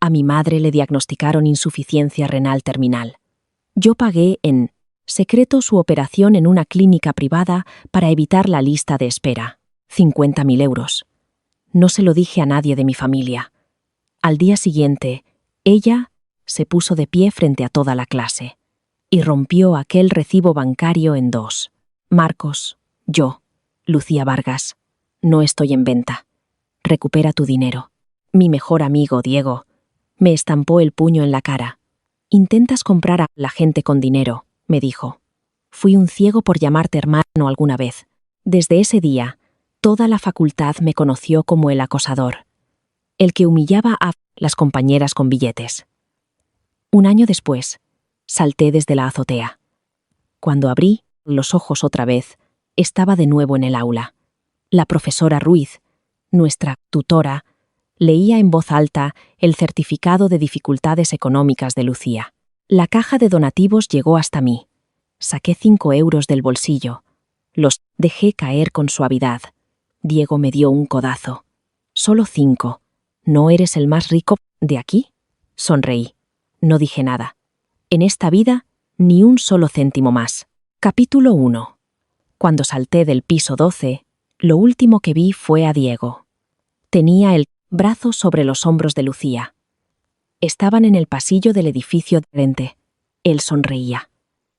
A mi madre le diagnosticaron insuficiencia renal terminal. Yo pagué en secreto su operación en una clínica privada para evitar la lista de espera. 50.000 euros. No se lo dije a nadie de mi familia. Al día siguiente, ella se puso de pie frente a toda la clase y rompió aquel recibo bancario en dos. Marcos, yo, Lucía Vargas, no estoy en venta. Recupera tu dinero. Mi mejor amigo, Diego, me estampó el puño en la cara. Intentas comprar a la gente con dinero, me dijo. Fui un ciego por llamarte hermano alguna vez. Desde ese día, toda la facultad me conoció como el acosador, el que humillaba a las compañeras con billetes. Un año después, salté desde la azotea. Cuando abrí los ojos otra vez, estaba de nuevo en el aula. La profesora Ruiz, nuestra tutora, leía en voz alta el certificado de dificultades económicas de Lucía. La caja de donativos llegó hasta mí. Saqué 5 euros del bolsillo. Los dejé caer con suavidad. Diego me dio un codazo. «Solo 5. ¿No eres el más rico de aquí?» Sonreí. No dije nada. En esta vida, ni un solo céntimo más. Capítulo 1. Cuando salté del piso 12, lo último que vi fue a Diego. Tenía el brazo sobre los hombros de Lucía. Estaban en el pasillo del edificio de frente. Él sonreía.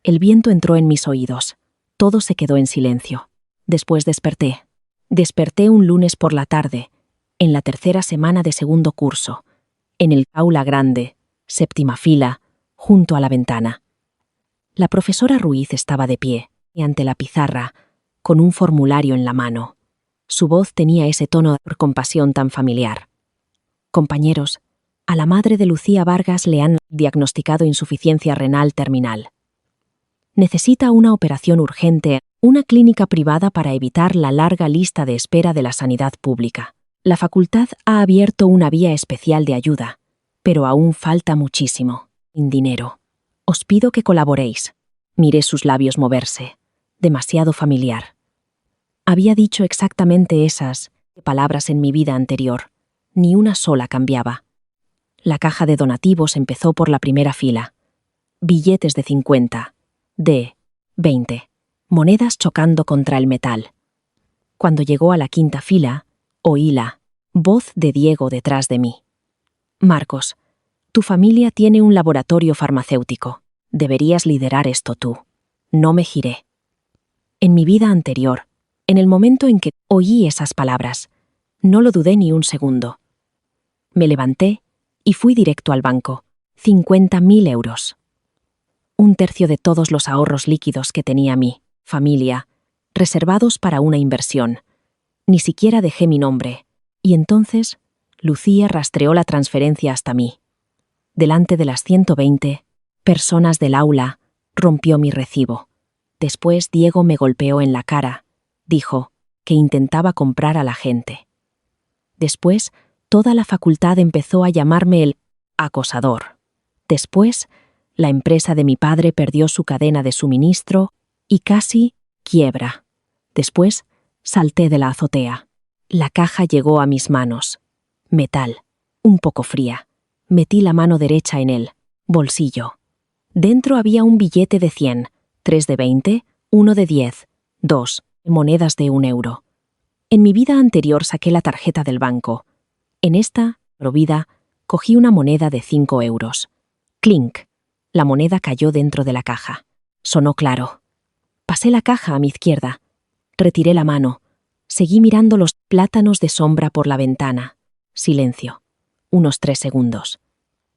El viento entró en mis oídos. Todo se quedó en silencio. Después desperté. Desperté un lunes por la tarde, en la tercera semana de segundo curso, en el aula grande, séptima fila, junto a la ventana. La profesora Ruiz estaba de pie, ante la pizarra, con un formulario en la mano. Su voz tenía ese tono de compasión tan familiar. «Compañeros, a la madre de Lucía Vargas le han diagnosticado insuficiencia renal terminal. Necesita una operación urgente, una clínica privada para evitar la larga lista de espera de la sanidad pública. La facultad ha abierto una vía especial de ayuda, pero aún falta muchísimo. Sin dinero. Os pido que colaboréis». Miré sus labios moverse. Demasiado familiar. Había dicho exactamente esas palabras en mi vida anterior. Ni una sola cambiaba. La caja de donativos empezó por la primera fila. Billetes de 50, de 20, monedas chocando contra el metal. Cuando llegó a la quinta fila, oí la voz de Diego detrás de mí. «Marcos, tu familia tiene un laboratorio farmacéutico. Deberías liderar esto tú». No me giré. En mi vida anterior, en el momento en que oí esas palabras, no lo dudé ni un segundo. Me levanté y fui directo al banco. 50.000 euros. Un tercio de todos los ahorros líquidos que tenía mi familia, reservados para una inversión. Ni siquiera dejé mi nombre. Y entonces, Lucía rastreó la transferencia hasta mí. Delante de las 120 personas del aula, rompió mi recibo. Después Diego me golpeó en la cara. Dijo que intentaba comprar a la gente. Después, toda la facultad empezó a llamarme el acosador. Después, la empresa de mi padre perdió su cadena de suministro y casi quiebra. Después, salté de la azotea. La caja llegó a mis manos. Metal, un poco fría. Metí la mano derecha en el bolsillo. Dentro había un billete de 100, 3 de 20, 1 de 10, 2 monedas de 1 euro. En mi vida anterior saqué la tarjeta del banco. En esta, vida, cogí una moneda de 5 euros. Clink. La moneda cayó dentro de la caja. Sonó claro. Pasé la caja a mi izquierda. Retiré la mano. Seguí mirando los plátanos de sombra por la ventana. Silencio. Unos 3 segundos.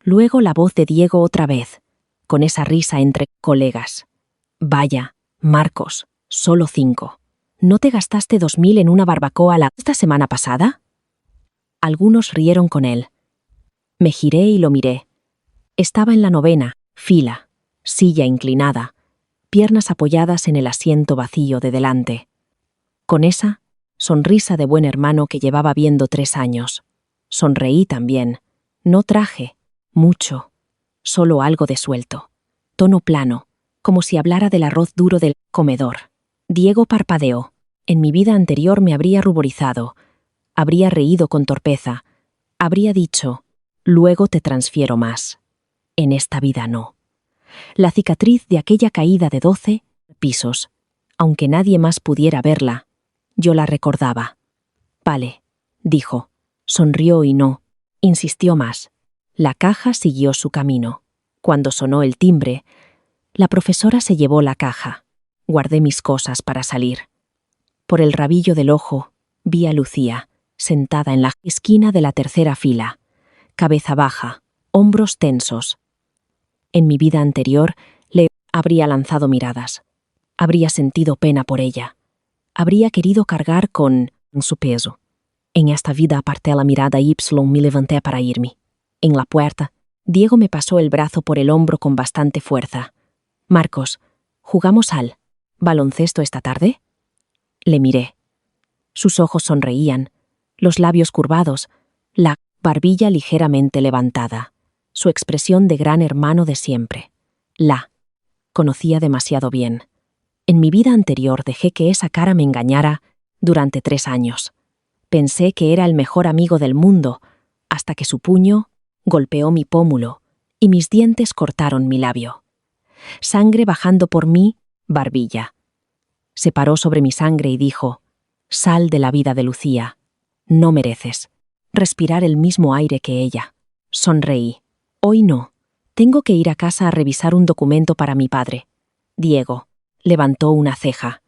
Luego la voz de Diego otra vez, con esa risa entre colegas. «Vaya, Marcos, solo 5. ¿No te gastaste 2.000 en una barbacoa esta semana pasada?» Algunos rieron con él. Me giré y lo miré. Estaba en la 9ª fila, silla inclinada, piernas apoyadas en el asiento vacío de delante. Con esa sonrisa de buen hermano que llevaba viendo 3 años. Sonreí también. No traje mucho, solo algo de suelto. Tono plano, como si hablara del arroz duro del comedor. Diego parpadeó. En mi vida anterior me habría ruborizado. Habría reído con torpeza. Habría dicho, Luego te transfiero más. En esta vida no. La cicatriz de aquella caída de 12 pisos, aunque nadie más pudiera verla, yo la recordaba. Vale, dijo. Sonrió y no. Insistió más. La caja siguió su camino. Cuando sonó el timbre, la profesora se llevó la caja. Guardé mis cosas para salir. Por el rabillo del ojo, vi a Lucía, sentada en la esquina de la tercera fila, cabeza baja, hombros tensos. En mi vida anterior le habría lanzado miradas. Habría sentido pena por ella. Habría querido cargar con su peso. En esta vida aparté la mirada y me levanté para irme. En la puerta, Diego me pasó el brazo por el hombro con bastante fuerza. «Marcos, ¿jugamos al baloncesto esta tarde?» Le miré. Sus ojos sonreían, los labios curvados, la barbilla ligeramente levantada, su expresión de gran hermano de siempre. La conocía demasiado bien. En mi vida anterior dejé que esa cara me engañara durante 3 años. Pensé que era el mejor amigo del mundo, hasta que su puño golpeó mi pómulo y mis dientes cortaron mi labio. Sangre bajando por mi barbilla. Se paró sobre mi sangre y dijo: «Sal de la vida de Lucía. No mereces respirar el mismo aire que ella». Sonreí. «Hoy no. Tengo que ir a casa a revisar un documento para mi padre». Diego levantó una ceja.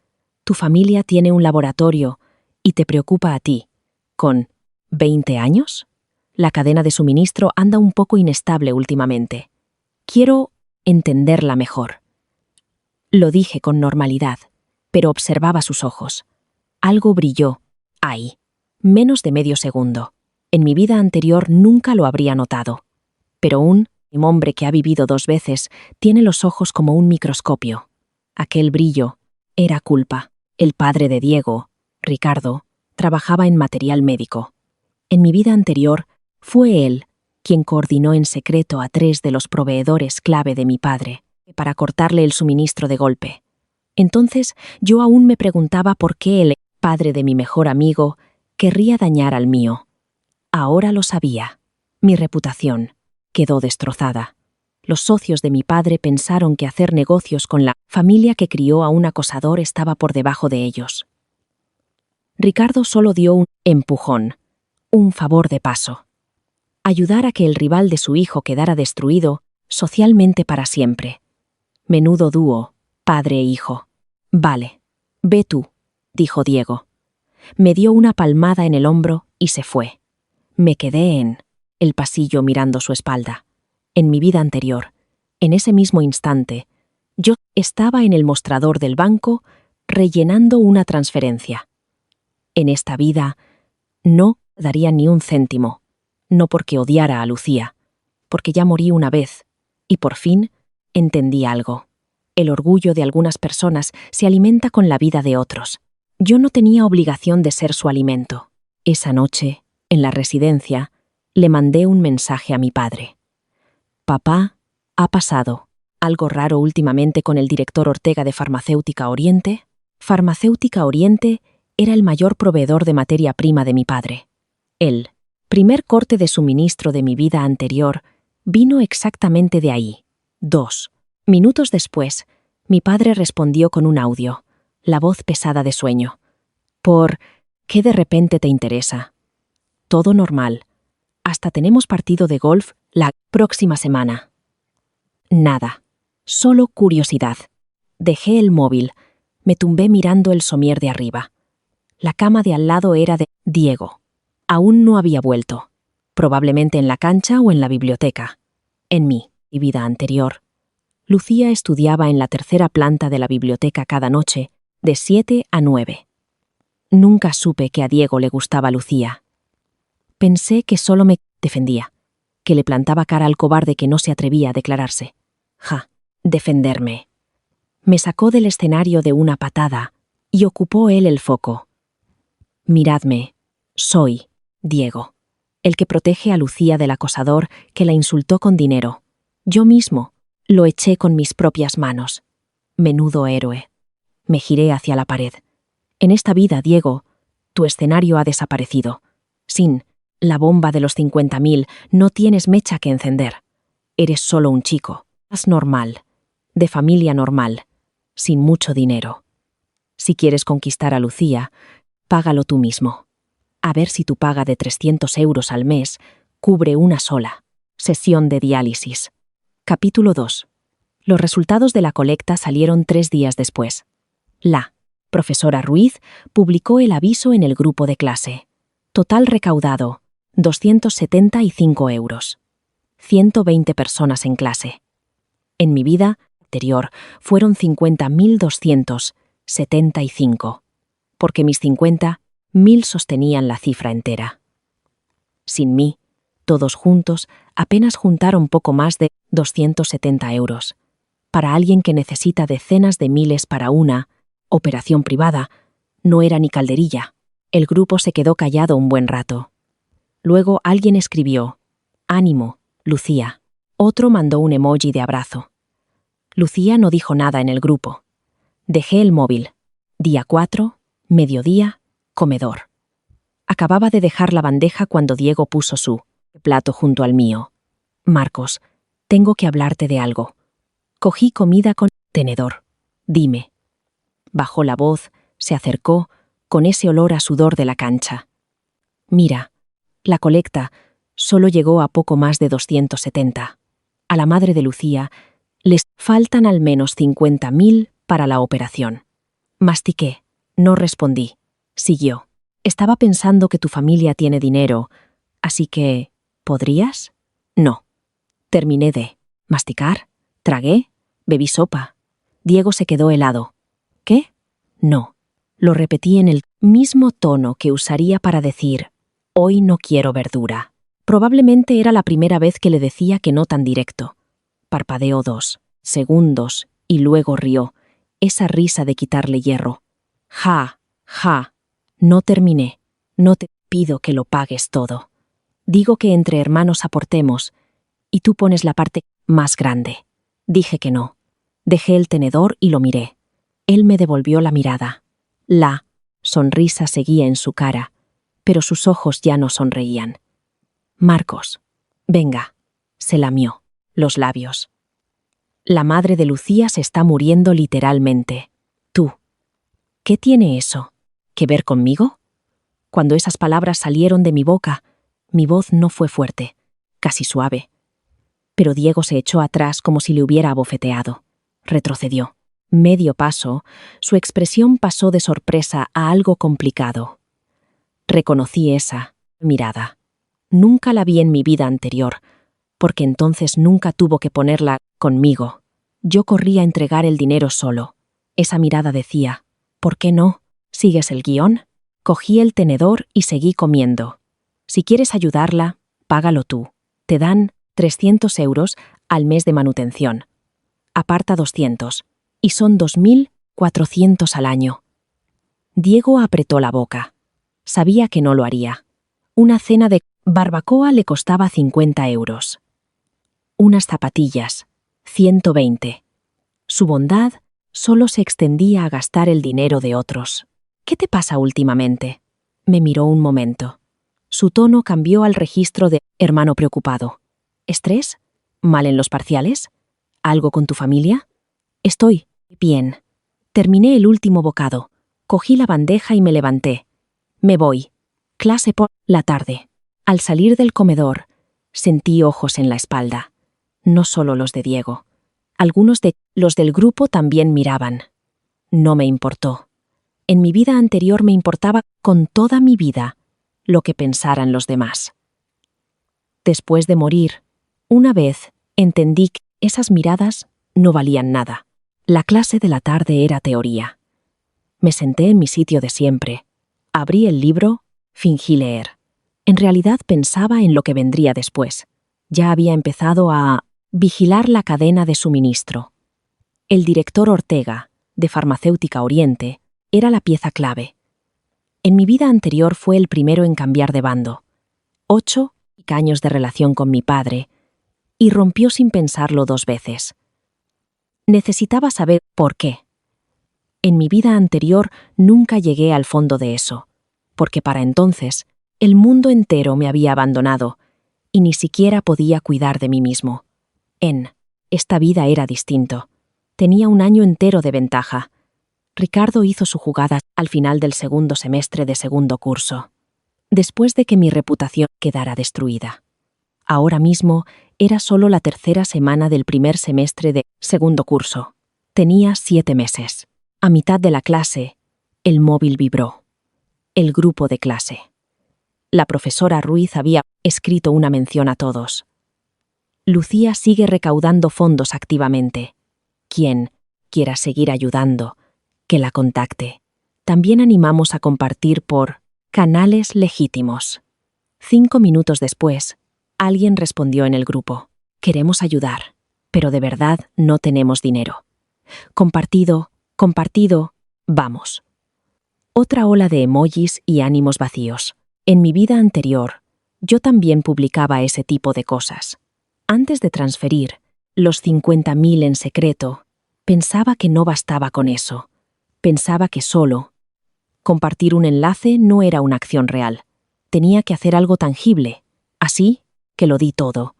«Tu familia tiene un laboratorio y te preocupa a ti. ¿Con 20 años? La cadena de suministro anda un poco inestable últimamente. Quiero entenderla mejor». Lo dije con normalidad, pero observaba sus ojos. Algo brilló ahí, menos de medio segundo. En mi vida anterior nunca lo habría notado. Pero un hombre que ha vivido 2 veces tiene los ojos como un microscopio. Aquel brillo era culpa. El padre de Diego, Ricardo, trabajaba en material médico. En mi vida anterior fue él quien coordinó en secreto a 3 de los proveedores clave de mi padre para cortarle el suministro de golpe. Entonces yo aún me preguntaba por qué el padre de mi mejor amigo querría dañar al mío. Ahora lo sabía. Mi reputación quedó destrozada. Los socios de mi padre pensaron que hacer negocios con la familia que crió a un acosador estaba por debajo de ellos. Ricardo solo dio un empujón, un favor de paso. Ayudar a que el rival de su hijo quedara destruido socialmente para siempre. Menudo dúo, padre e hijo. «Vale, ve tú», dijo Diego. Me dio una palmada en el hombro y se fue. Me quedé en el pasillo mirando su espalda. En mi vida anterior, en ese mismo instante, yo estaba en el mostrador del banco rellenando una transferencia. En esta vida, no daría ni un céntimo, no porque odiara a Lucía, porque ya morí una vez, y por fin entendí algo. El orgullo de algunas personas se alimenta con la vida de otros. Yo no tenía obligación de ser su alimento. Esa noche, en la residencia, le mandé un mensaje a mi padre. «Papá, ha pasado algo raro últimamente con el director Ortega de Farmacéutica Oriente». Farmacéutica Oriente era el mayor proveedor de materia prima de mi padre. El primer corte de suministro de mi vida anterior vino exactamente de ahí. 2 minutos después, mi padre respondió con un audio, la voz pesada de sueño. «¿Por qué de repente te interesa?» «Todo normal. Hasta tenemos partido de golf la próxima semana». Nada. Solo curiosidad. Dejé el móvil. Me tumbé mirando el somier de arriba. La cama de al lado era de Diego. Aún no había vuelto. Probablemente en la cancha o en la biblioteca. En mi vida anterior, Lucía estudiaba en la 3ª planta de la biblioteca cada noche, de 7 a 9. Nunca supe que a Diego le gustaba Lucía. Pensé que solo me defendía, que le plantaba cara al cobarde que no se atrevía a declararse. Defenderme. Me sacó del escenario de una patada y ocupó él el foco. «Miradme. Soy Diego, el que protege a Lucía del acosador que la insultó con dinero. Yo mismo lo eché con mis propias manos. Menudo héroe». Me giré hacia la pared. «En esta vida, Diego, tu escenario ha desaparecido. Sin La bomba de los 50.000, no tienes mecha que encender. Eres solo un chico, más normal, de familia normal, sin mucho dinero. Si quieres conquistar a Lucía, págalo tú mismo. A ver si tu paga de 300 euros al mes cubre una sola sesión de diálisis. Capítulo 2. Los resultados de la colecta salieron 3 días después. La profesora Ruiz publicó el aviso en el grupo de clase. Total recaudado, 275 euros. 120 personas en clase. En mi vida anterior fueron 50.275, porque mis 50.000 sostenían la cifra entera. Sin mí, todos juntos, apenas juntaron poco más de 270 euros. Para alguien que necesita decenas de miles para una operación privada, no era ni calderilla. El grupo se quedó callado un buen rato. Luego alguien escribió: «Ánimo, Lucía». Otro mandó un emoji de abrazo. Lucía no dijo nada en el grupo. Dejé el móvil. Día 4, mediodía, comedor. Acababa de dejar la bandeja cuando Diego puso su plato junto al mío. «Marcos, tengo que hablarte de algo». Cogí comida con tenedor. «Dime». Bajó la voz, se acercó, con ese olor a sudor de la cancha. «Mira, la colecta solo llegó a poco más de 270. A la madre de Lucía les faltan al menos 50.000 para la operación». Mastiqué. No respondí. Siguió. «Estaba pensando que tu familia tiene dinero, así que... ¿podrías?» No. Terminé de masticar, tragué, bebí sopa. Diego se quedó helado. ¿Qué? No. Lo repetí en el mismo tono que usaría para decir: «Hoy no quiero verdura». Probablemente era la primera vez que le decía que no tan directo. Parpadeó 2 segundos y luego rió, esa risa de quitarle hierro. «Ja, ja». No terminé. «No te pido que lo pagues todo. Digo que entre hermanos aportemos, y tú pones la parte más grande». Dije que no. Dejé el tenedor y lo miré. Él me devolvió la mirada. La sonrisa seguía en su cara, pero sus ojos ya no sonreían. «Marcos, venga». Se lamió los labios. «La madre de Lucía se está muriendo literalmente. Tú. ¿Qué tiene eso que ver conmigo?» Cuando esas palabras salieron de mi boca, mi voz no fue fuerte, casi suave. Pero Diego se echó atrás como si le hubiera abofeteado. Retrocedió. Medio paso, su expresión pasó de sorpresa a algo complicado. Reconocí esa mirada. Nunca la vi en mi vida anterior, porque entonces nunca tuvo que ponerla conmigo. Yo corrí a entregar el dinero solo. Esa mirada decía: «¿Por qué no? ¿Sigues el guión?» Cogí el tenedor y seguí comiendo. «Si quieres ayudarla, págalo tú. Te dan 300 euros al mes de manutención. Aparta 200, y son 2.400 al año». Diego apretó la boca. Sabía que no lo haría. Una cena de barbacoa le costaba 50 euros. Unas zapatillas, 120. Su bondad solo se extendía a gastar el dinero de otros. «¿Qué te pasa últimamente?» Me miró un momento. Su tono cambió al registro de hermano preocupado. «¿Estrés? ¿Mal en los parciales? ¿Algo con tu familia?» «Estoy bien». Terminé el último bocado. Cogí la bandeja y me levanté. «Me voy. Clase por la tarde». Al salir del comedor, sentí ojos en la espalda. No solo los de Diego. Algunos de los del grupo también miraban. No me importó. En mi vida anterior me importaba con toda mi vida lo que pensaran los demás. Después de morir, una vez entendí que esas miradas no valían nada. La clase de la tarde era teoría. Me senté en mi sitio de siempre. Abrí el libro, fingí leer. En realidad pensaba en lo que vendría después. Ya había empezado a vigilar la cadena de suministro. El director Ortega, de Farmacéutica Oriente, era la pieza clave. En mi vida anterior fue el primero en cambiar de bando. 8 años de relación con mi padre, y rompió sin pensarlo 2 veces. Necesitaba saber por qué. En mi vida anterior nunca llegué al fondo de eso, porque para entonces El mundo entero me había abandonado y ni siquiera podía cuidar de mí mismo. Esta vida era distinto. Tenía un año entero de ventaja. Ricardo hizo su jugada al final del segundo semestre de segundo curso, después de que mi reputación quedara destruida. Ahora mismo era solo la tercera semana del primer semestre de segundo curso. Tenía 7 meses. A mitad de la clase, el móvil vibró. El grupo de clase. La profesora Ruiz había escrito una mención a todos. Lucía sigue recaudando fondos activamente. Quien quiera seguir ayudando, que la contacte. También animamos a compartir por canales legítimos. 5 minutos después, alguien respondió en el grupo: queremos ayudar, pero de verdad no tenemos dinero. Compartido, vamos. Otra ola de emojis y ánimos vacíos. En mi vida anterior, yo también publicaba ese tipo de cosas. Antes de transferir los 50.000 en secreto, pensaba que no bastaba con eso. Pensaba que solo compartir un enlace no era una acción real. Tenía que hacer algo tangible. Así que lo di todo.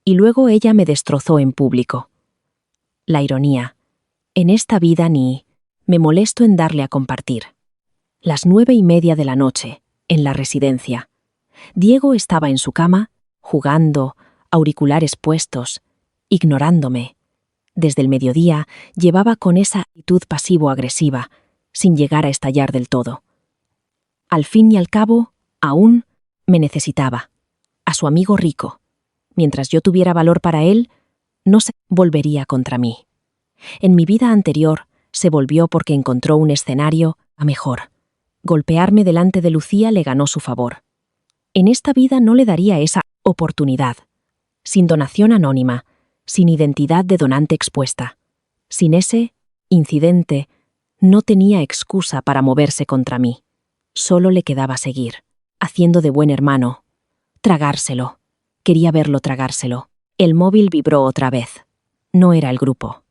Y luego ella me destrozó en público. La ironía. En esta vida ni me molesto en darle a compartir. Las 9:30 de la noche, en la residencia. Diego estaba en su cama, jugando, auriculares puestos, ignorándome. Desde el mediodía llevaba con esa actitud pasivo-agresiva, sin llegar a estallar del todo. Al fin y al cabo, aún me necesitaba. A su amigo rico. Mientras yo tuviera valor para él, no se volvería contra mí. En mi vida anterior, se volvió porque encontró un escenario a mejor. Golpearme delante de Lucía le ganó su favor. En esta vida no le daría esa oportunidad. Sin donación anónima, sin identidad de donante expuesta. Sin ese incidente, no tenía excusa para moverse contra mí. Solo le quedaba seguir, haciendo de buen hermano. Tragárselo. Quería verlo tragárselo. El móvil vibró otra vez. No era el grupo.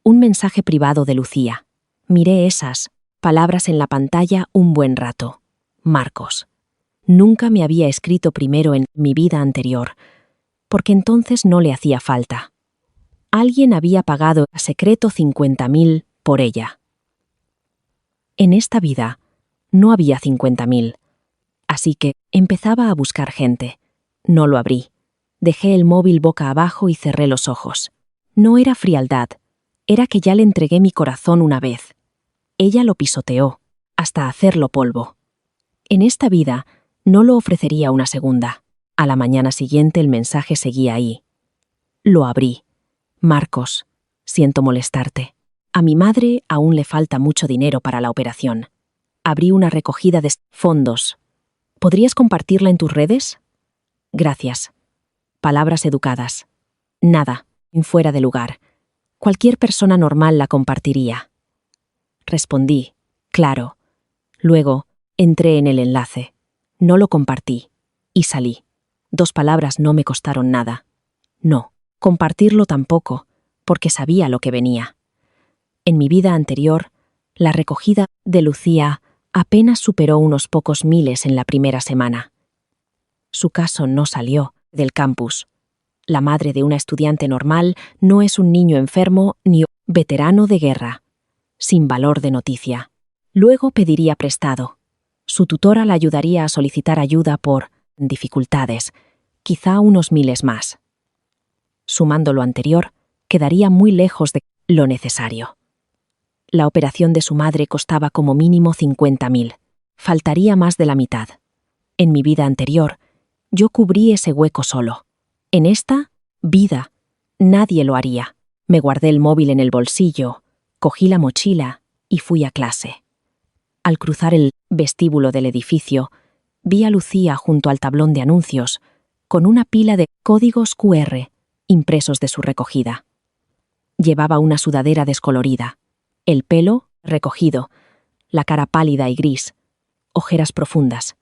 Un mensaje privado de Lucía. Miré esas palabras en la pantalla un buen rato. Marcos. Nunca me había escrito primero en mi vida anterior, porque entonces no le hacía falta. Alguien había pagado a secreto 50.000 por ella. En esta vida no había 50.000, así que empezaba a buscar gente. No lo abrí. Dejé el móvil boca abajo y cerré los ojos. No era frialdad, era que ya le entregué mi corazón una vez. Ella lo pisoteó, hasta hacerlo polvo. En esta vida no lo ofrecería una segunda. A la mañana siguiente el mensaje seguía ahí. Lo abrí. Marcos, siento molestarte. A mi madre aún le falta mucho dinero para la operación. Abrí una recogida de fondos. ¿Podrías compartirla en tus redes? Gracias. Palabras educadas. Nada, fuera de lugar. Cualquier persona normal la compartiría. Respondí, claro. Luego, entré en el enlace. No lo compartí. Y salí. 2 palabras no me costaron nada. No, compartirlo tampoco, porque sabía lo que venía. En mi vida anterior, la recogida de Lucía apenas superó unos pocos miles en la primera semana. Su caso no salió del campus. La madre de una estudiante normal no es un niño enfermo ni veterano de guerra, sin valor de noticia. Luego pediría prestado. Su tutora la ayudaría a solicitar ayuda por dificultades, quizá unos miles más. Sumando lo anterior, quedaría muy lejos de lo necesario. La operación de su madre costaba como mínimo 50.000. Faltaría más de la mitad. En mi vida anterior, yo cubrí ese hueco solo. En esta vida, nadie lo haría. Me guardé el móvil en el bolsillo, cogí la mochila y fui a clase. Al cruzar el vestíbulo del edificio, vi a Lucía junto al tablón de anuncios, con una pila de códigos QR impresos de su recogida. Llevaba una sudadera descolorida, el pelo recogido, la cara pálida y gris, ojeras profundas.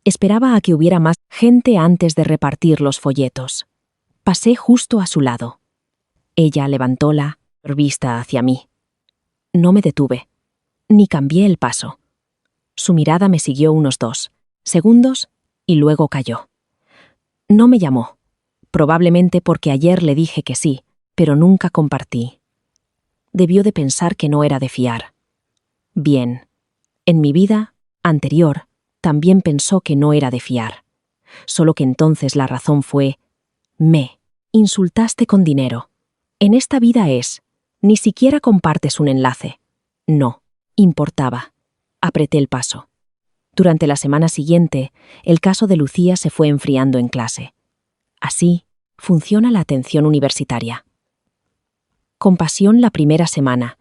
Esperaba a que hubiera más gente antes de repartir los folletos. Pasé justo a su lado. Ella levantó la vista hacia mí. No me detuve, ni cambié el paso. Su mirada me siguió unos 2 segundos y luego calló. No me llamó, probablemente porque ayer le dije que sí, pero nunca compartí. Debió de pensar que no era de fiar. Bien, en mi vida anterior también pensó que no era de fiar, solo que entonces la razón fue: me insultaste con dinero. En esta vida ni siquiera compartes un enlace. No, importaba. Apreté el paso. Durante la semana siguiente, el caso de Lucía se fue enfriando en clase. Así funciona la atención universitaria. Con pasión la primera semana,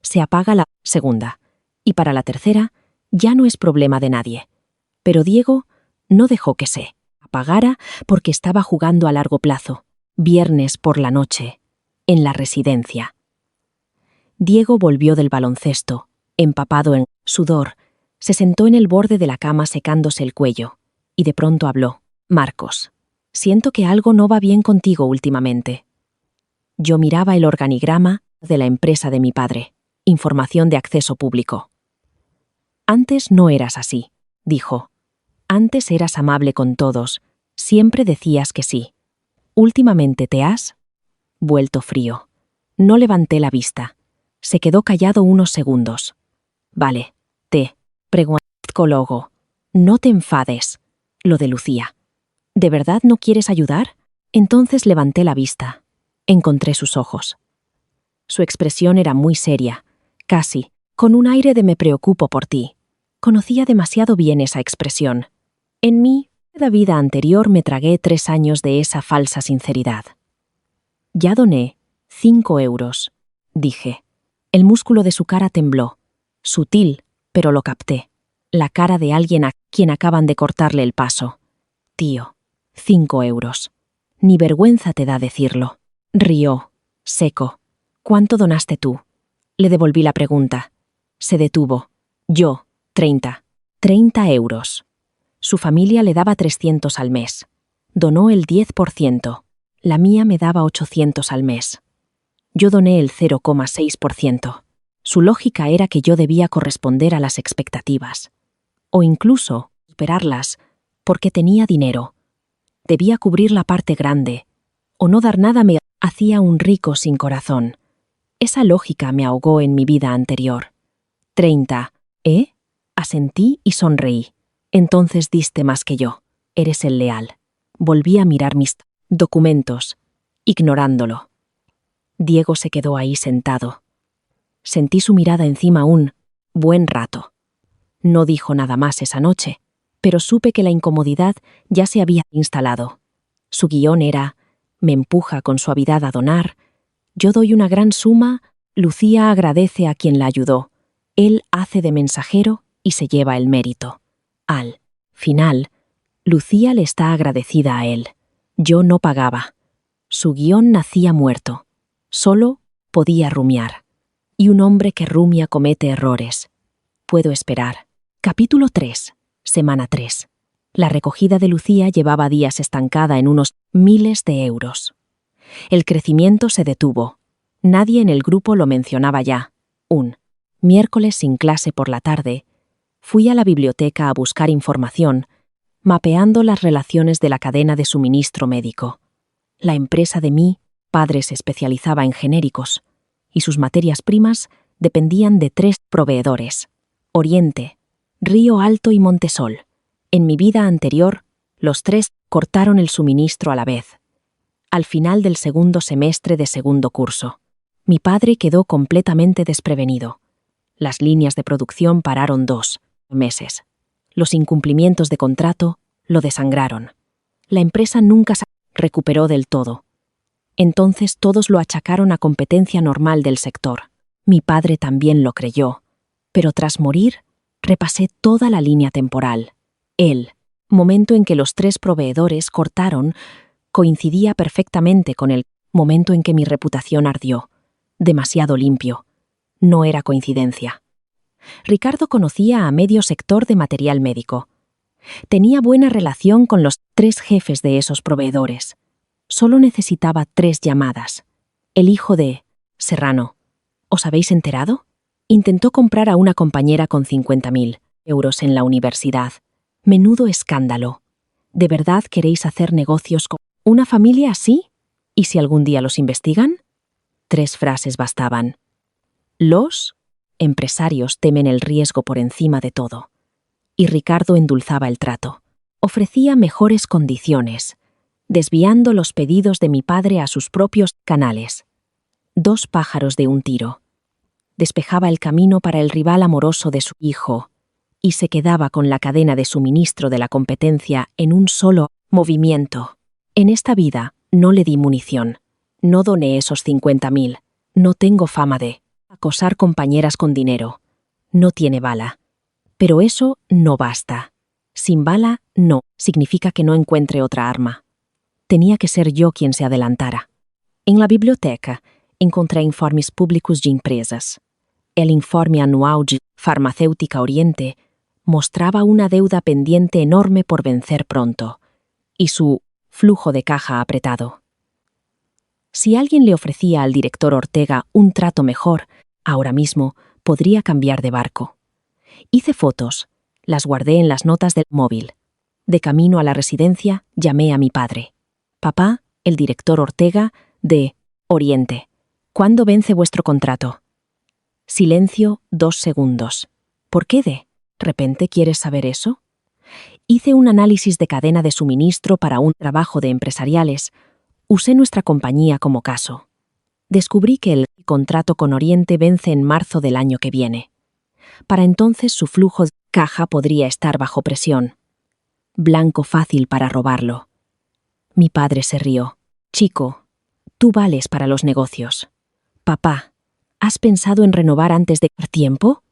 se apaga la segunda, y para la tercera ya no es problema de nadie. Pero Diego no dejó que se apagara porque estaba jugando a largo plazo, viernes por la noche, en la residencia. Diego volvió del baloncesto, empapado en sudor, se sentó en el borde de la cama secándose el cuello, y de pronto habló: Marcos, siento que algo no va bien contigo últimamente. Yo miraba el organigrama de la empresa de mi padre, información de acceso público. Antes no eras así, dijo. Antes eras amable con todos, siempre decías que sí. Últimamente te has vuelto frío. No levanté la vista. Se quedó callado unos segundos. Vale, preguntó el psicólogo. No te enfades. Lo de Lucía. ¿De verdad no quieres ayudar? Entonces levanté la vista. Encontré sus ojos. Su expresión era muy seria, casi, con un aire de me preocupo por ti. Conocía demasiado bien esa expresión. En mi vida anterior me tragué 3 años de esa falsa sinceridad. Ya doné 5 euros, dije. El músculo de su cara tembló. Sutil, pero lo capté. La cara de alguien a quien acaban de cortarle el paso. Tío, 5 euros. Ni vergüenza te da decirlo. Rió, seco. ¿Cuánto donaste tú? Le devolví la pregunta. Se detuvo. Yo, 30. 30 euros. Su familia le daba 300 al mes. Donó el 10%. La mía me daba 800 al mes. Yo doné el 0,6%. Su lógica era que yo debía corresponder a las expectativas. O incluso superarlas, porque tenía dinero. Debía cubrir la parte grande. O no dar nada me hacía un rico sin corazón. Esa lógica me ahogó en mi vida anterior. 30, ¿eh? Asentí y sonreí. Entonces diste más que yo. Eres el leal. Volví a mirar mis documentos, ignorándolo. Diego se quedó ahí sentado. Sentí su mirada encima un buen rato. No dijo nada más esa noche, pero supe que la incomodidad ya se había instalado. Su guión era: me empuja con suavidad a donar, yo doy una gran suma, Lucía agradece a quien la ayudó, él hace de mensajero y se lleva el mérito. Al final, Lucía le está agradecida a él. Yo no pagaba. Su guión nacía muerto. Solo podía rumiar. Y un hombre que rumia comete errores. Puedo esperar. Capítulo 3. Semana 3. La recogida de Lucía llevaba días estancada en unos miles de euros. El crecimiento se detuvo. Nadie en el grupo lo mencionaba ya. Un miércoles sin clase por la tarde, fui a la biblioteca a buscar información, mapeando las relaciones de la cadena de suministro médico. La empresa de mi padre se especializaba en genéricos, y sus materias primas dependían de 3 proveedores: Oriente, Río Alto y Montesol. En mi vida anterior, los 3 cortaron el suministro a la vez. Al final del segundo semestre de segundo curso, mi padre quedó completamente desprevenido. Las líneas de producción pararon 2 meses. Los incumplimientos de contrato lo desangraron. La empresa nunca se recuperó del todo. Entonces todos lo achacaron a competencia normal del sector. Mi padre también lo creyó, pero tras morir, repasé toda la línea temporal. El momento en que los 3 proveedores cortaron coincidía perfectamente con el momento en que mi reputación ardió. Demasiado limpio. No era coincidencia. Ricardo conocía a medio sector de material médico. Tenía buena relación con los 3 jefes de esos proveedores. Solo necesitaba 3 llamadas. El hijo de Serrano. ¿Os habéis enterado? Intentó comprar a una compañera con 50.000 euros en la universidad. Menudo escándalo. ¿De verdad queréis hacer negocios con una familia así? ¿Y si algún día los investigan? 3 frases bastaban. Los empresarios temen el riesgo por encima de todo. Y Ricardo endulzaba el trato. Ofrecía mejores condiciones, desviando los pedidos de mi padre a sus propios canales. 2 pájaros de un tiro. Despejaba el camino para el rival amoroso de su hijo y se quedaba con la cadena de suministro de la competencia en un solo movimiento. En esta vida no le di munición. No doné esos 50.000. No tengo fama de acosar compañeras con dinero. No tiene bala. Pero eso no basta. Sin bala, no, significa que no encuentre otra arma. Tenía que ser yo quien se adelantara. En la biblioteca encontré informes públicos de empresas. El informe anual de Farmacéutica Oriente mostraba una deuda pendiente enorme por vencer pronto y su flujo de caja apretado. Si alguien le ofrecía al director Ortega un trato mejor, ahora mismo podría cambiar de barco. Hice fotos, las guardé en las notas del móvil. De camino a la residencia, llamé a mi padre. Papá, el director Ortega, de Oriente. ¿Cuándo vence vuestro contrato? Silencio 2 segundos. ¿Por qué de repente quieres saber eso? Hice un análisis de cadena de suministro para un trabajo de empresariales. Usé nuestra compañía como caso. Descubrí que el contrato con Oriente vence en marzo del año que viene. Para entonces su flujo de caja podría estar bajo presión. Blanco fácil para robarlo. Mi padre se rió. Chico, tú vales para los negocios. Papá, ¿has pensado en renovar antes de tiempo?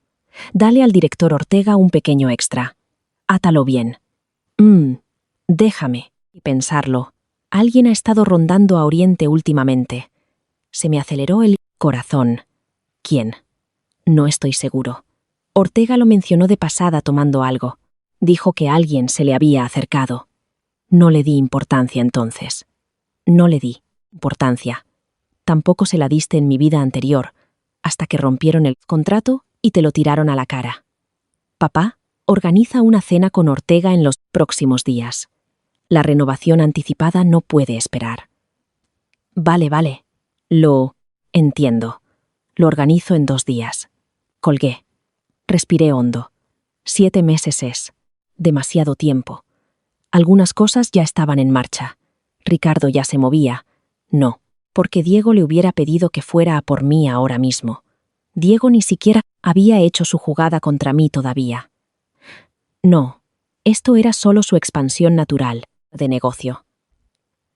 Dale al director Ortega un pequeño extra. Átalo bien. Déjame pensarlo. Alguien ha estado rondando a Oriente últimamente. Se me aceleró el corazón. ¿Quién? No estoy seguro. Ortega lo mencionó de pasada tomando algo. Dijo que alguien se le había acercado. No le di importancia entonces. No le di importancia. Tampoco se la diste en mi vida anterior, hasta que rompieron el contrato y te lo tiraron a la cara. Papá, organiza una cena con Ortega en los próximos días. La renovación anticipada no puede esperar. Vale. Lo entiendo. Lo organizo en 2 días. Colgué. Respiré hondo. 7 meses es demasiado tiempo. Algunas cosas ya estaban en marcha. Ricardo ya se movía. No, porque Diego le hubiera pedido que fuera a por mí ahora mismo. Diego ni siquiera había hecho su jugada contra mí todavía. No, esto era solo su expansión natural de negocio.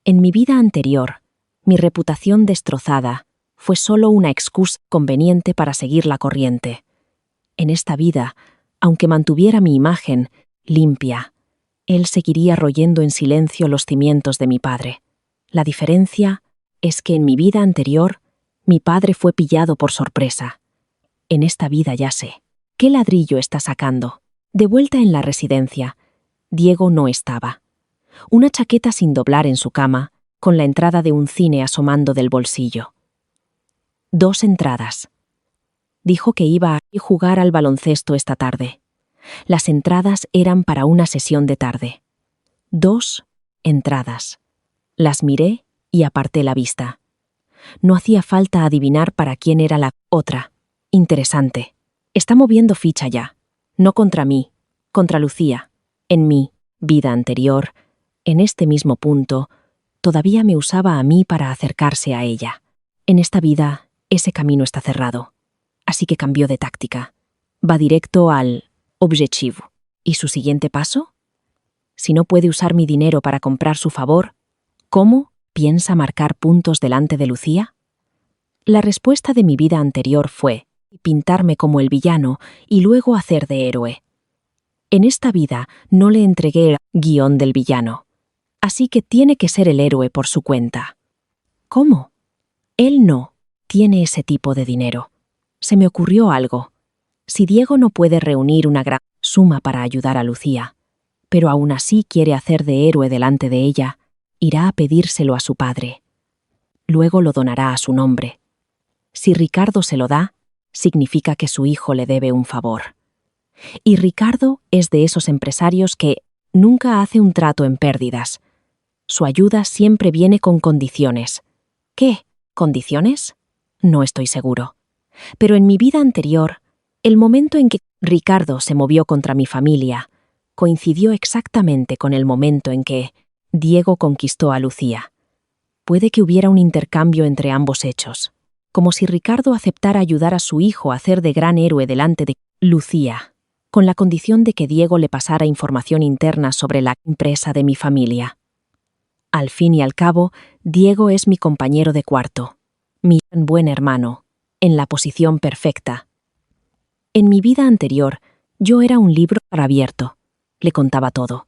En mi vida anterior, mi reputación destrozada fue solo una excusa conveniente para seguir la corriente. En esta vida, aunque mantuviera mi imagen limpia, él seguiría royendo en silencio los cimientos de mi padre. La diferencia es que en mi vida anterior, mi padre fue pillado por sorpresa. En esta vida ya sé. ¿Qué ladrillo está sacando? De vuelta en la residencia, Diego no estaba. Una chaqueta sin doblar en su cama, con la entrada de un cine asomando del bolsillo. 2 entradas. Dijo que iba a jugar al baloncesto esta tarde. Las entradas eran para una sesión de tarde. 2 entradas. Las miré y aparté la vista. No hacía falta adivinar para quién era la otra. Interesante. Está moviendo ficha ya. No contra mí, contra Lucía. En mi vida anterior, en este mismo punto, todavía me usaba a mí para acercarse a ella. En esta vida, ese camino está cerrado. Así que cambió de táctica. Va directo al objetivo. ¿Y su siguiente paso? Si no puede usar mi dinero para comprar su favor, ¿cómo piensa marcar puntos delante de Lucía? La respuesta de mi vida anterior fue pintarme como el villano y luego hacer de héroe. En esta vida no le entregué el guión del villano, así que tiene que ser el héroe por su cuenta. ¿Cómo? Él no tiene ese tipo de dinero. Se me ocurrió algo. Si Diego no puede reunir una gran suma para ayudar a Lucía, pero aún así quiere hacer de héroe delante de ella, irá a pedírselo a su padre. Luego lo donará a su nombre. Si Ricardo se lo da, significa que su hijo le debe un favor. Y Ricardo es de esos empresarios que nunca hace un trato en pérdidas. Su ayuda siempre viene con condiciones. ¿Qué? ¿Condiciones? No estoy seguro. Pero en mi vida anterior, el momento en que Ricardo se movió contra mi familia coincidió exactamente con el momento en que Diego conquistó a Lucía. Puede que hubiera un intercambio entre ambos hechos, como si Ricardo aceptara ayudar a su hijo a hacer de gran héroe delante de Lucía, con la condición de que Diego le pasara información interna sobre la empresa de mi familia. Al fin y al cabo, Diego es mi compañero de cuarto, mi buen hermano, en la posición perfecta. En mi vida anterior, yo era un libro abierto. Le contaba todo.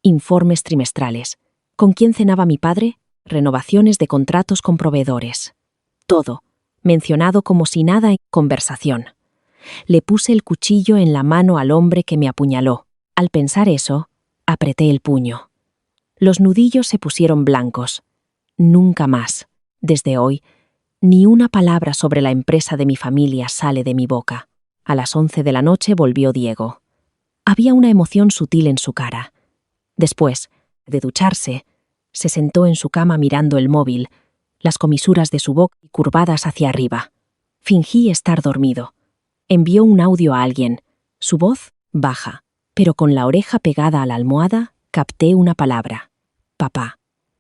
Informes trimestrales. ¿Con quién cenaba mi padre? Renovaciones de contratos con proveedores. Todo, mencionado como si nada en conversación. Le puse el cuchillo en la mano al hombre que me apuñaló. Al pensar eso, apreté el puño. Los nudillos se pusieron blancos. Nunca más, desde hoy, ni una palabra sobre la empresa de mi familia sale de mi boca. A las 11 de la noche volvió Diego. Había una emoción sutil en su cara. Después, de ducharse, se sentó en su cama mirando el móvil, las comisuras de su boca curvadas hacia arriba. Fingí estar dormido. Envió un audio a alguien. Su voz, baja, pero con la oreja pegada a la almohada, capté una palabra. Papá.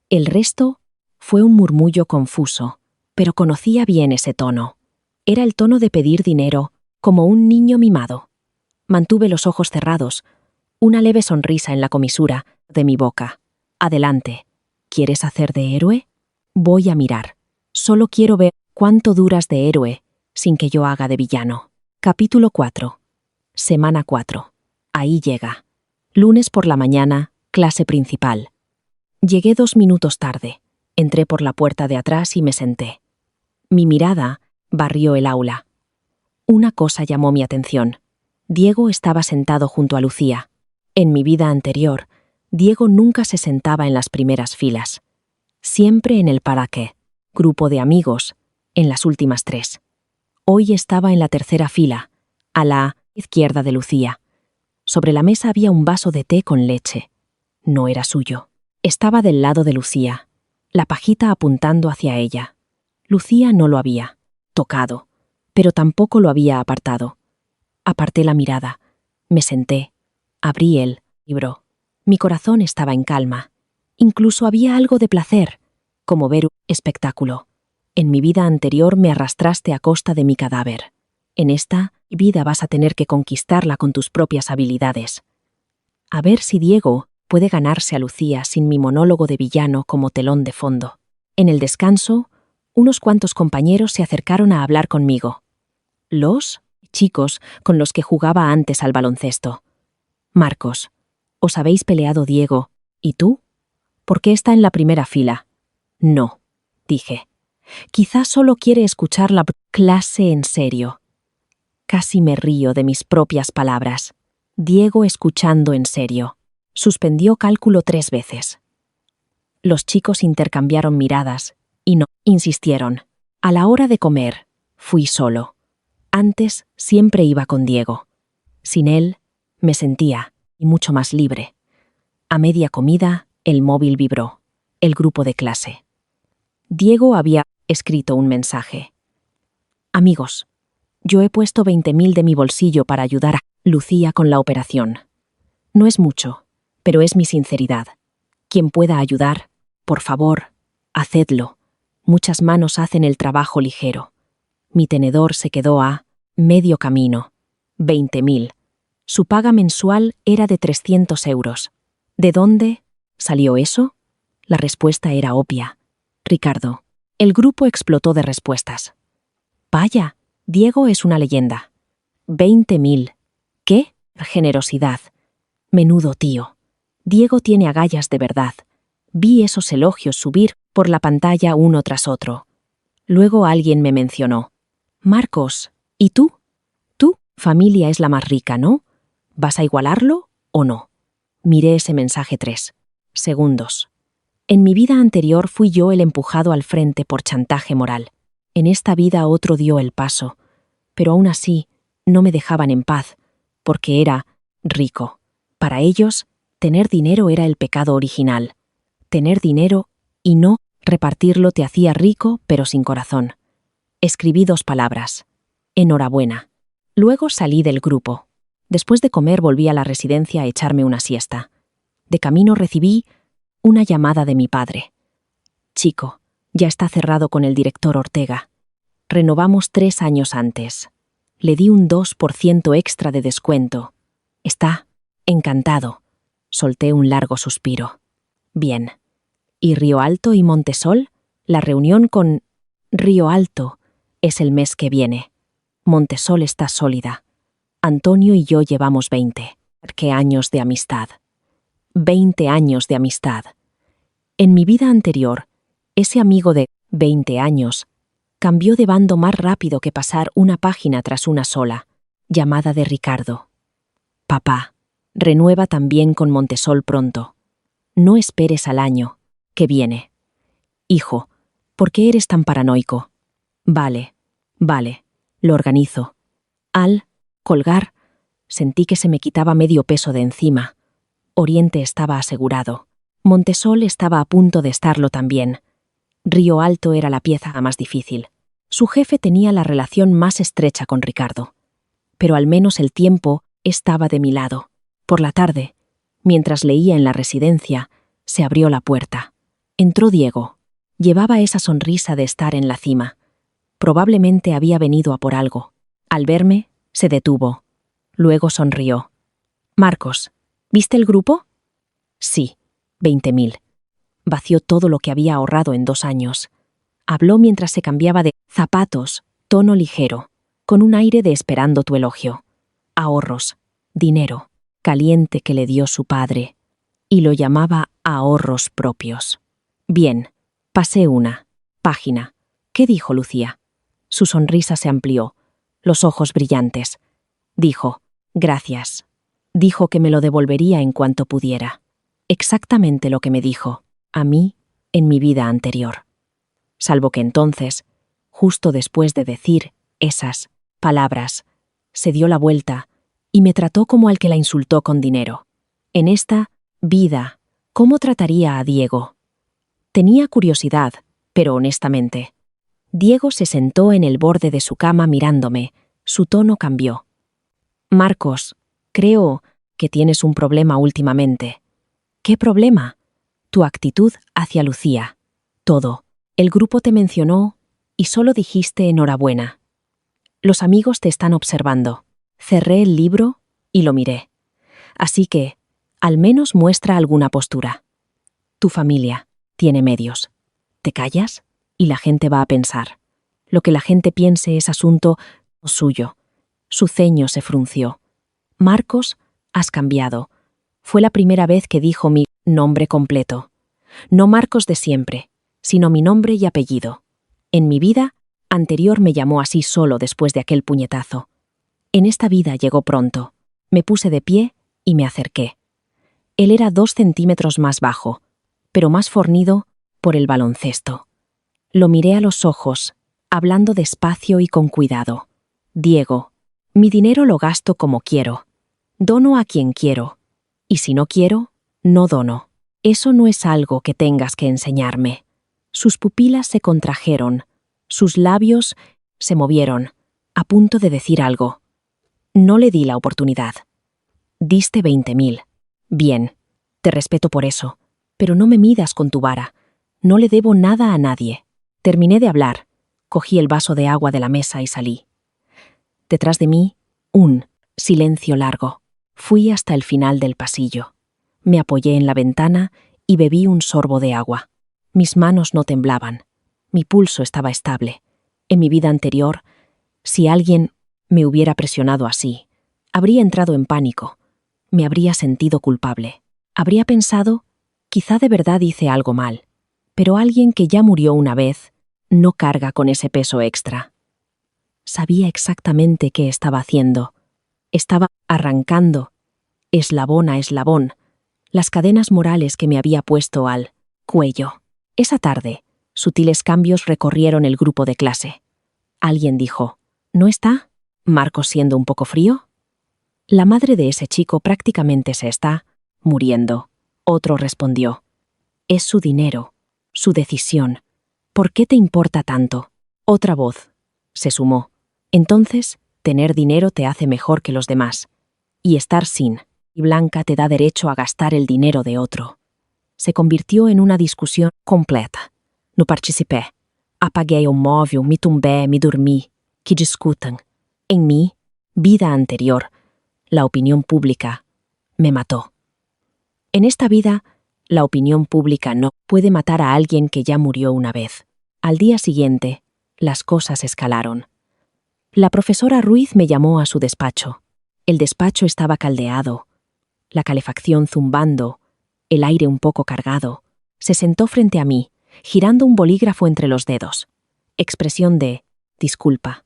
El resto fue un murmullo confuso, pero conocía bien ese tono. Era el tono de pedir dinero, como un niño mimado. Mantuve los ojos cerrados, una leve sonrisa en la comisura de mi boca. Adelante. ¿Quieres hacer de héroe? Voy a mirar. Solo quiero ver cuánto duras de héroe sin que yo haga de villano. Capítulo 4. Semana 4. Ahí llega. Lunes por la mañana, clase principal. Llegué 2 minutos tarde. Entré por la puerta de atrás y me senté. Mi mirada barrió el aula. Una cosa llamó mi atención. Diego estaba sentado junto a Lucía. En mi vida anterior, Diego nunca se sentaba en las primeras filas. Siempre en el para qué, grupo de amigos, en las últimas 3. Hoy estaba en la tercera fila, a la izquierda de Lucía. Sobre la mesa había un vaso de té con leche. No era suyo. Estaba del lado de Lucía, la pajita apuntando hacia ella. Lucía no lo había tocado, pero tampoco lo había apartado. Aparté la mirada, me senté, abrí el libro. Mi corazón estaba en calma. Incluso había algo de placer, como ver un espectáculo. En mi vida anterior me arrastraste a costa de mi cadáver. En esta vida vas a tener que conquistarla con tus propias habilidades. A ver si Diego puede ganarse a Lucía sin mi monólogo de villano como telón de fondo. En el descanso, unos cuantos compañeros se acercaron a hablar conmigo. Los chicos con los que jugaba antes al baloncesto. Marcos, ¿os habéis peleado Diego? ¿Y tú? ¿Por qué está en la primera fila? No, dije. Quizás solo quiere escuchar la clase en serio. Casi me río de mis propias palabras. Diego escuchando en serio. Suspendió cálculo 3 veces. Los chicos intercambiaron miradas y no insistieron. A la hora de comer, fui solo. Antes siempre iba con Diego. Sin él, me sentía mucho más libre. A media comida, el móvil vibró. El grupo de clase. Diego había escrito un mensaje. Amigos, yo he puesto 20.000 de mi bolsillo para ayudar a Lucía con la operación. No es mucho, pero es mi sinceridad. Quien pueda ayudar, por favor, hacedlo. Muchas manos hacen el trabajo ligero. Mi tenedor se quedó a medio camino. 20.000. Su paga mensual era de 300 euros. ¿De dónde salió eso? La respuesta era obvia. Ricardo. El grupo explotó de respuestas. Vaya, Diego es una leyenda. 20.000. ¿Qué? Generosidad. Menudo tío. Diego tiene agallas de verdad. Vi esos elogios subir por la pantalla uno tras otro. Luego alguien me mencionó. Marcos, ¿y tú? Tu familia es la más rica, ¿no? ¿Vas a igualarlo o no? Miré ese mensaje 3 segundos. En mi vida anterior fui yo el empujado al frente por chantaje moral. En esta vida otro dio el paso, pero aún así no me dejaban en paz, porque era rico. Para ellos, Tener dinero era el pecado original. Tener dinero y no repartirlo te hacía rico, pero sin corazón. Escribí 2 palabras. Enhorabuena. Luego salí del grupo. Después de comer volví a la residencia a echarme una siesta. De camino recibí una llamada de mi padre. Chico, ya está cerrado con el director Ortega. Renovamos 3 años antes. Le di un 2% extra de descuento. Está encantado. Solté un largo suspiro. Bien. ¿Y Río Alto y Montesol? La reunión con Río Alto es el mes que viene. Montesol está sólida. Antonio y yo llevamos 20. ¿Qué años de amistad? 20 años de amistad. En mi vida anterior, ese amigo de 20 años cambió de bando más rápido que pasar una página tras una sola. Llamada de Ricardo. Papá, renueva también con Montesol pronto. No esperes al año que viene. Hijo, ¿por qué eres tan paranoico? Vale, lo organizo. Al colgar, sentí que se me quitaba medio peso de encima. Oriente estaba asegurado. Montesol estaba a punto de estarlo también. Río Alto era la pieza más difícil. Su jefe tenía la relación más estrecha con Ricardo. Pero al menos el tiempo estaba de mi lado. Por la tarde, mientras leía en la residencia, se abrió la puerta. Entró Diego. Llevaba esa sonrisa de estar en la cima. Probablemente había venido a por algo. Al verme, se detuvo. Luego sonrió. Marcos, ¿viste el grupo? Sí, 20.000. Vació todo lo que había ahorrado en 2 años. Habló mientras se cambiaba de zapatos, tono ligero, con un aire de esperando tu elogio. Ahorros, dinero, caliente que le dio su padre. Y lo llamaba ahorros propios. Bien, pasé una página. ¿Qué dijo Lucía? Su sonrisa se amplió, los ojos brillantes. Dijo, gracias. Dijo que me lo devolvería en cuanto pudiera. Exactamente lo que me dijo, a mí, en mi vida anterior. Salvo que entonces, justo después de decir esas palabras, se dio la vuelta y me trató como al que la insultó con dinero. En esta vida, ¿cómo trataría a Diego? Tenía curiosidad, pero honestamente. Diego se sentó en el borde de su cama mirándome. Su tono cambió. Marcos, creo que tienes un problema últimamente. ¿Qué problema? Tu actitud hacia Lucía. Todo. El grupo te mencionó y solo dijiste enhorabuena. Los amigos te están observando. Cerré el libro y lo miré. Así que, al menos muestra alguna postura. Tu familia tiene medios. ¿Te callas? Y la gente va a pensar. Lo que la gente piense es asunto suyo. Su ceño se frunció. Marcos, has cambiado. Fue la primera vez que dijo mi nombre completo. No Marcos de siempre, sino mi nombre y apellido. En mi vida anterior me llamó así solo después de aquel puñetazo. En esta vida llegó pronto. Me puse de pie y me acerqué. Él era 2 centímetros más bajo, pero más fornido por el baloncesto. Lo miré a los ojos, hablando despacio y con cuidado. Diego, mi dinero lo gasto como quiero. Dono a quien quiero. Y si no quiero, no dono. Eso no es algo que tengas que enseñarme. Sus pupilas se contrajeron. Sus labios se movieron, a punto de decir algo. No le di la oportunidad. Diste 20.000. Bien, te respeto por eso, pero no me midas con tu vara. No le debo nada a nadie. Terminé de hablar. Cogí el vaso de agua de la mesa y salí. Detrás de mí, un silencio largo. Fui hasta el final del pasillo. Me apoyé en la ventana y bebí un sorbo de agua. Mis manos no temblaban. Mi pulso estaba estable. En mi vida anterior, si alguien me hubiera presionado así, habría entrado en pánico. Me habría sentido culpable. Habría pensado, quizá de verdad hice algo mal. Pero alguien que ya murió una vez no carga con ese peso extra. Sabía exactamente qué estaba haciendo. Estaba arrancando, eslabón a eslabón, las cadenas morales que me había puesto al cuello. Esa tarde, sutiles cambios recorrieron el grupo de clase. Alguien dijo, ¿no está? ¿Marcos siendo un poco frío? La madre de ese chico prácticamente se está muriendo. Otro respondió: es su dinero, su decisión. ¿Por qué te importa tanto? Otra voz se sumó: entonces, tener dinero te hace mejor que los demás. Y estar sin y blanca te da derecho a gastar el dinero de otro. Se convirtió en una discusión completa. No participé. Apaguei o móvil, me tumbé, me dormí. Que discutan. En mi vida anterior, la opinión pública me mató. En esta vida, la opinión pública no puede matar a alguien que ya murió una vez. Al día siguiente, las cosas escalaron. La profesora Ruiz me llamó a su despacho. El despacho estaba caldeado, la calefacción zumbando, el aire un poco cargado. Se sentó frente a mí, girando un bolígrafo entre los dedos. Expresión de: disculpa.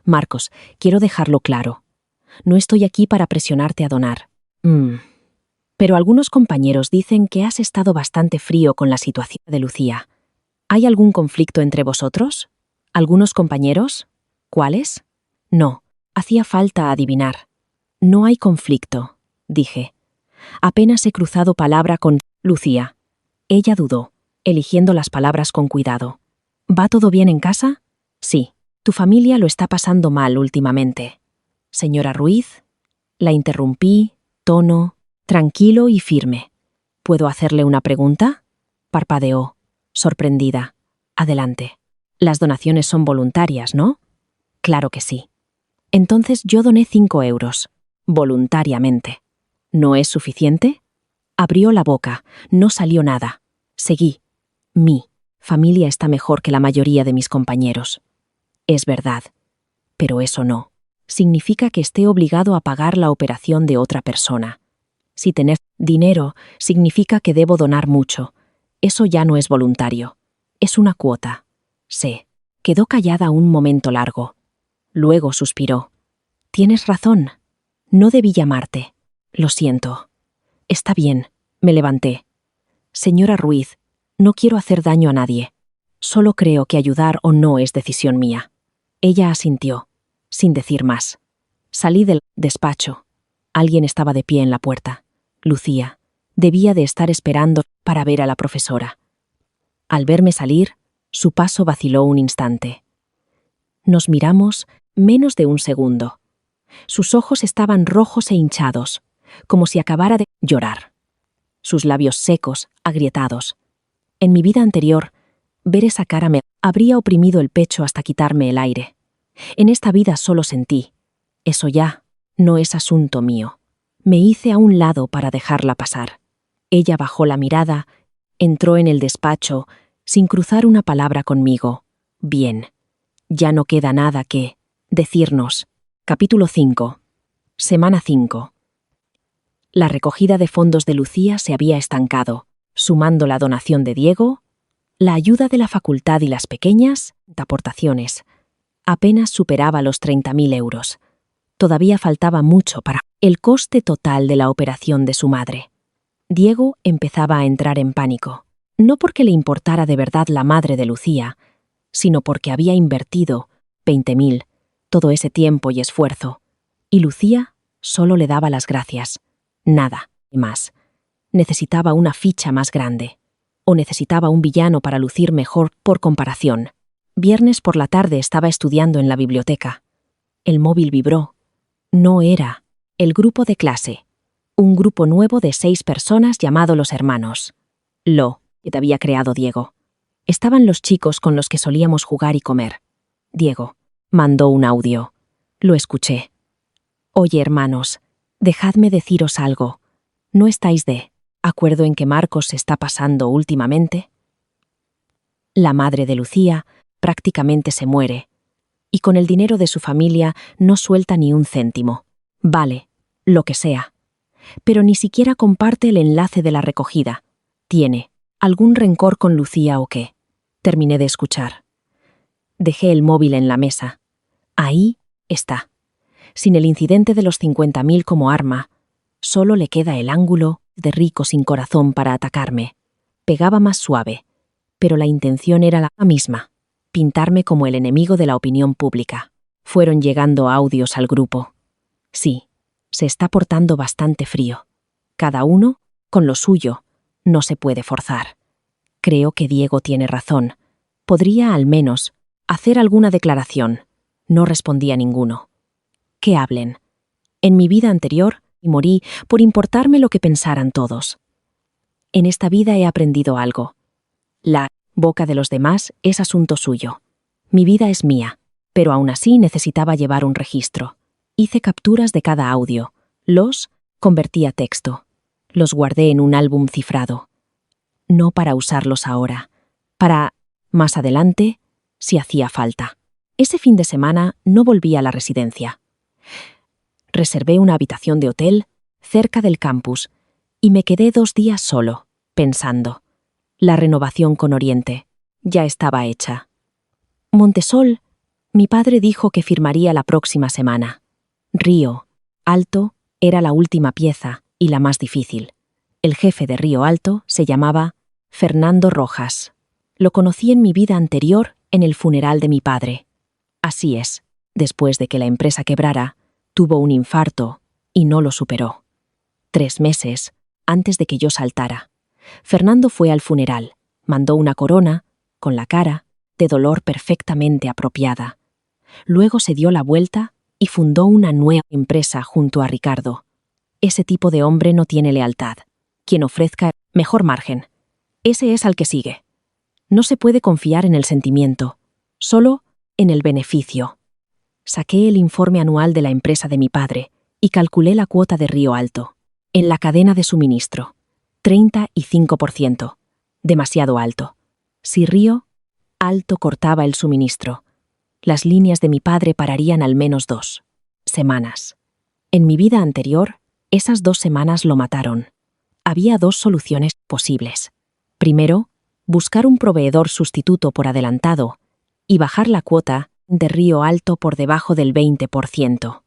Marcos, quiero dejarlo claro. No estoy aquí para presionarte a donar. Pero algunos compañeros dicen que has estado bastante frío con la situación de Lucía. ¿Hay algún conflicto entre vosotros? ¿Algunos compañeros? ¿Cuáles? No, hacía falta adivinar. No hay conflicto, dije. Apenas he cruzado palabra con Lucía. Ella dudó, eligiendo las palabras con cuidado. ¿Va todo bien en casa? Sí. Tu familia lo está pasando mal últimamente. Señora Ruiz, la interrumpí, tono tranquilo y firme. ¿Puedo hacerle una pregunta? Parpadeó, sorprendida. Adelante. Las donaciones son voluntarias, ¿no? Claro que sí. Entonces yo doné 5 euros, voluntariamente. ¿No es suficiente? Abrió la boca, no salió nada. Seguí. Mi familia está mejor que la mayoría de mis compañeros. Es verdad, pero eso no significa que esté obligado a pagar la operación de otra persona. Si tener dinero significa que debo donar mucho. Eso ya no es voluntario. Es una cuota. Se quedó callada un momento largo. Luego suspiró. Tienes razón. No debí llamarte. Lo siento. Está bien. Me levanté. Señora Ruiz, no quiero hacer daño a nadie. Solo creo que ayudar o no es decisión mía. Ella asintió, sin decir más. Salí del despacho. Alguien estaba de pie en la puerta. Lucía. Debía de estar esperando para ver a la profesora. Al verme salir, su paso vaciló un instante. Nos miramos menos de un segundo. Sus ojos estaban rojos e hinchados, como si acabara de llorar. Sus labios secos, agrietados. En mi vida anterior, ver esa cara me habría oprimido el pecho hasta quitarme el aire. En esta vida solo sentí: eso ya no es asunto mío. Me hice a un lado para dejarla pasar. Ella bajó la mirada, entró en el despacho, sin cruzar una palabra conmigo. Bien. Ya no queda nada que decirnos. Capítulo 5. Semana 5. La recogida de fondos de Lucía se había estancado, sumando la donación de Diego, la ayuda de la facultad y las pequeñas aportaciones. Apenas superaba los 30.000 euros. Todavía faltaba mucho para el coste total de la operación de su madre. Diego empezaba a entrar en pánico, no porque le importara de verdad la madre de Lucía, sino porque había invertido 20.000, todo ese tiempo y esfuerzo, y Lucía solo le daba las gracias. Nada más. Necesitaba una ficha más grande, o necesitaba un villano para lucir mejor por comparación. Viernes por la tarde estaba estudiando en la biblioteca. El móvil vibró. No era el grupo de clase, un grupo nuevo de 6 personas llamado Los Hermanos. Que había creado Diego. Estaban los chicos con los que solíamos jugar y comer. Diego mandó un audio. Lo escuché. Oye, hermanos, dejadme deciros algo. ¿No estáis de acuerdo en que Marcos se está pasando últimamente? La madre de Lucía prácticamente se muere, y con el dinero de su familia no suelta ni un céntimo. Vale, lo que sea. Pero ni siquiera comparte el enlace de la recogida. ¿Tiene algún rencor con Lucía o qué? Terminé de escuchar. Dejé el móvil en la mesa. Ahí está. Sin el incidente de los 50.000 como arma, solo le queda el ángulo de rico sin corazón para atacarme. Pegaba más suave, pero la intención era la misma: pintarme como el enemigo de la opinión pública. Fueron llegando audios al grupo. Sí, se está portando bastante frío. Cada uno Con lo suyo, no se puede forzar. Creo que Diego tiene razón. Podría, al menos, hacer alguna declaración. No respondía ninguno. Que hablen. En mi vida anterior, morí por importarme lo que pensaran todos. En esta vida he aprendido algo. La boca de los demás es asunto suyo. Mi vida es mía, pero aún así necesitaba llevar un registro. Hice capturas de cada audio. Los convertí a texto. Los guardé en un álbum cifrado. No para usarlos ahora. Para, más adelante, si hacía falta. Ese fin de semana no volví a la residencia. Reservé una habitación de hotel cerca del campus y me quedé 2 días solo, pensando. La renovación con Oriente ya estaba hecha. Montesol, mi padre dijo que firmaría la próxima semana. Río Alto era la última pieza y la más difícil. El jefe de Río Alto se llamaba Fernando Rojas. Lo conocí en mi vida anterior en el funeral de mi padre. Así es, después de que la empresa quebrara, tuvo un infarto y no lo superó. 3 meses antes de que yo saltara, Fernando fue al funeral, mandó una corona, con la cara, de dolor perfectamente apropiada. Luego se dio la vuelta y fundó una nueva empresa junto a Ricardo. Ese tipo de hombre no tiene lealtad. Quien ofrezca mejor margen. Ese es al que sigue. No se puede confiar en el sentimiento, solo en el beneficio. Saqué el informe anual de la empresa de mi padre y calculé la cuota de Río Alto. En la cadena de suministro, 35%. Demasiado alto. Si Río Alto cortaba el suministro, las líneas de mi padre pararían al menos 2 semanas. En mi vida anterior, esas 2 semanas lo mataron. Había 2 soluciones posibles. Primero, buscar un proveedor sustituto por adelantado y bajar la cuota de Río Alto por debajo del 20%.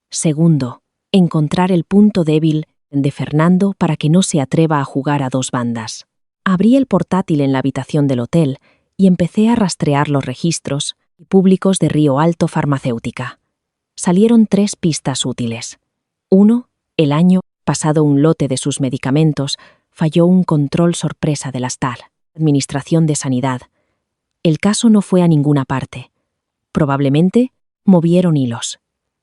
Segundo, encontrar el punto débil de Fernando para que no se atreva a jugar a 2 bandas. Abrí el portátil en la habitación del hotel y empecé a rastrear los registros públicos de Río Alto Farmacéutica. Salieron 3 pistas útiles. 1. El año pasado un lote de sus medicamentos falló un control sorpresa de la STAL, Administración de Sanidad. El caso no fue a ninguna parte. Probablemente movieron hilos.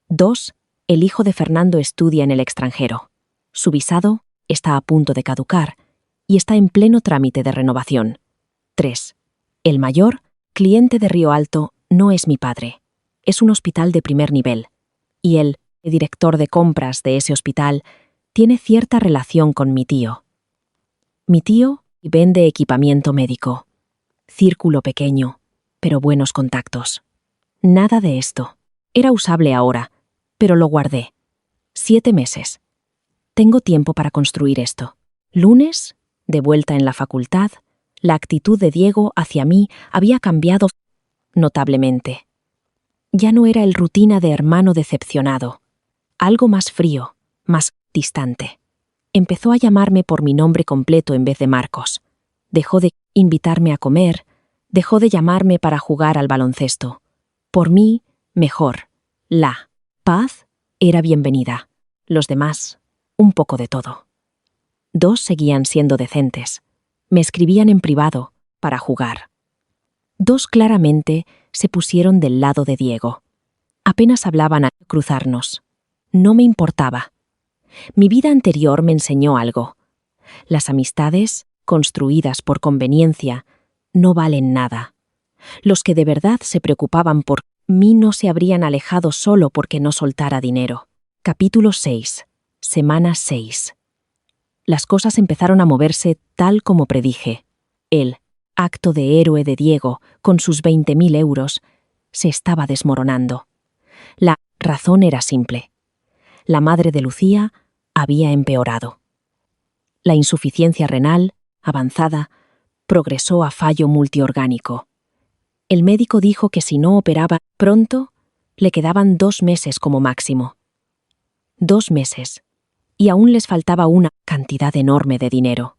2. El hijo de Fernando estudia en el extranjero. Su visado está a punto de caducar y está en pleno trámite de renovación. 3. El mayor cliente de Río Alto no es mi padre. Es un hospital de primer nivel. Y el director de compras de ese hospital tiene cierta relación con mi tío. Mi tío vende equipamiento médico. Círculo pequeño, pero buenos contactos. Nada de esto. Era usable ahora, pero lo guardé. 7 meses. Tengo tiempo para construir esto. Lunes, de vuelta en la facultad, la actitud de Diego hacia mí había cambiado notablemente. Ya no era el rutina de hermano decepcionado. Algo más frío, más distante. Empezó a llamarme por mi nombre completo en vez de Marcos. Dejó de invitarme a comer, dejó de llamarme para jugar al baloncesto. Por mí, mejor. La paz era bienvenida. Los demás, un poco de todo. 2 seguían siendo decentes. Me escribían en privado para jugar. 2 claramente se pusieron del lado de Diego. Apenas hablaban a cruzarnos. No me importaba. Mi vida anterior me enseñó algo. Las amistades, construidas por conveniencia, no valen nada. Los que de verdad se preocupaban por mí no se habrían alejado solo porque no soltara dinero. Capítulo 6. Semana 6. Las cosas empezaron a moverse tal como predije. El acto de héroe de Diego, con sus 20.000 euros, se estaba desmoronando. La razón era simple. La madre de Lucía había empeorado. La insuficiencia renal, avanzada, progresó a fallo multiorgánico. El médico dijo que si no operaba pronto, le quedaban 2 meses como máximo. 2 meses. Y aún les faltaba una cantidad enorme de dinero.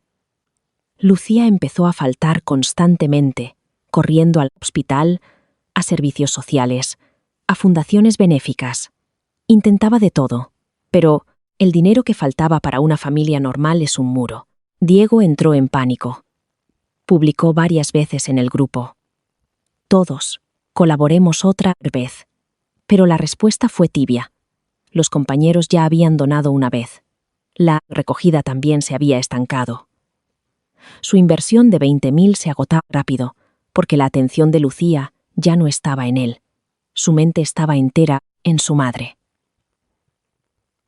Lucía empezó a faltar constantemente, corriendo al hospital, a servicios sociales, a fundaciones benéficas. Intentaba de todo, pero el dinero que faltaba para una familia normal es un muro. Diego entró en pánico. Publicó varias veces en el grupo. Todos, colaboremos otra vez. Pero la respuesta fue tibia. Los compañeros ya habían donado una vez. La recogida también se había estancado. Su inversión de 20.000 se agotaba rápido, porque la atención de Lucía ya no estaba en él. Su mente estaba entera en su madre.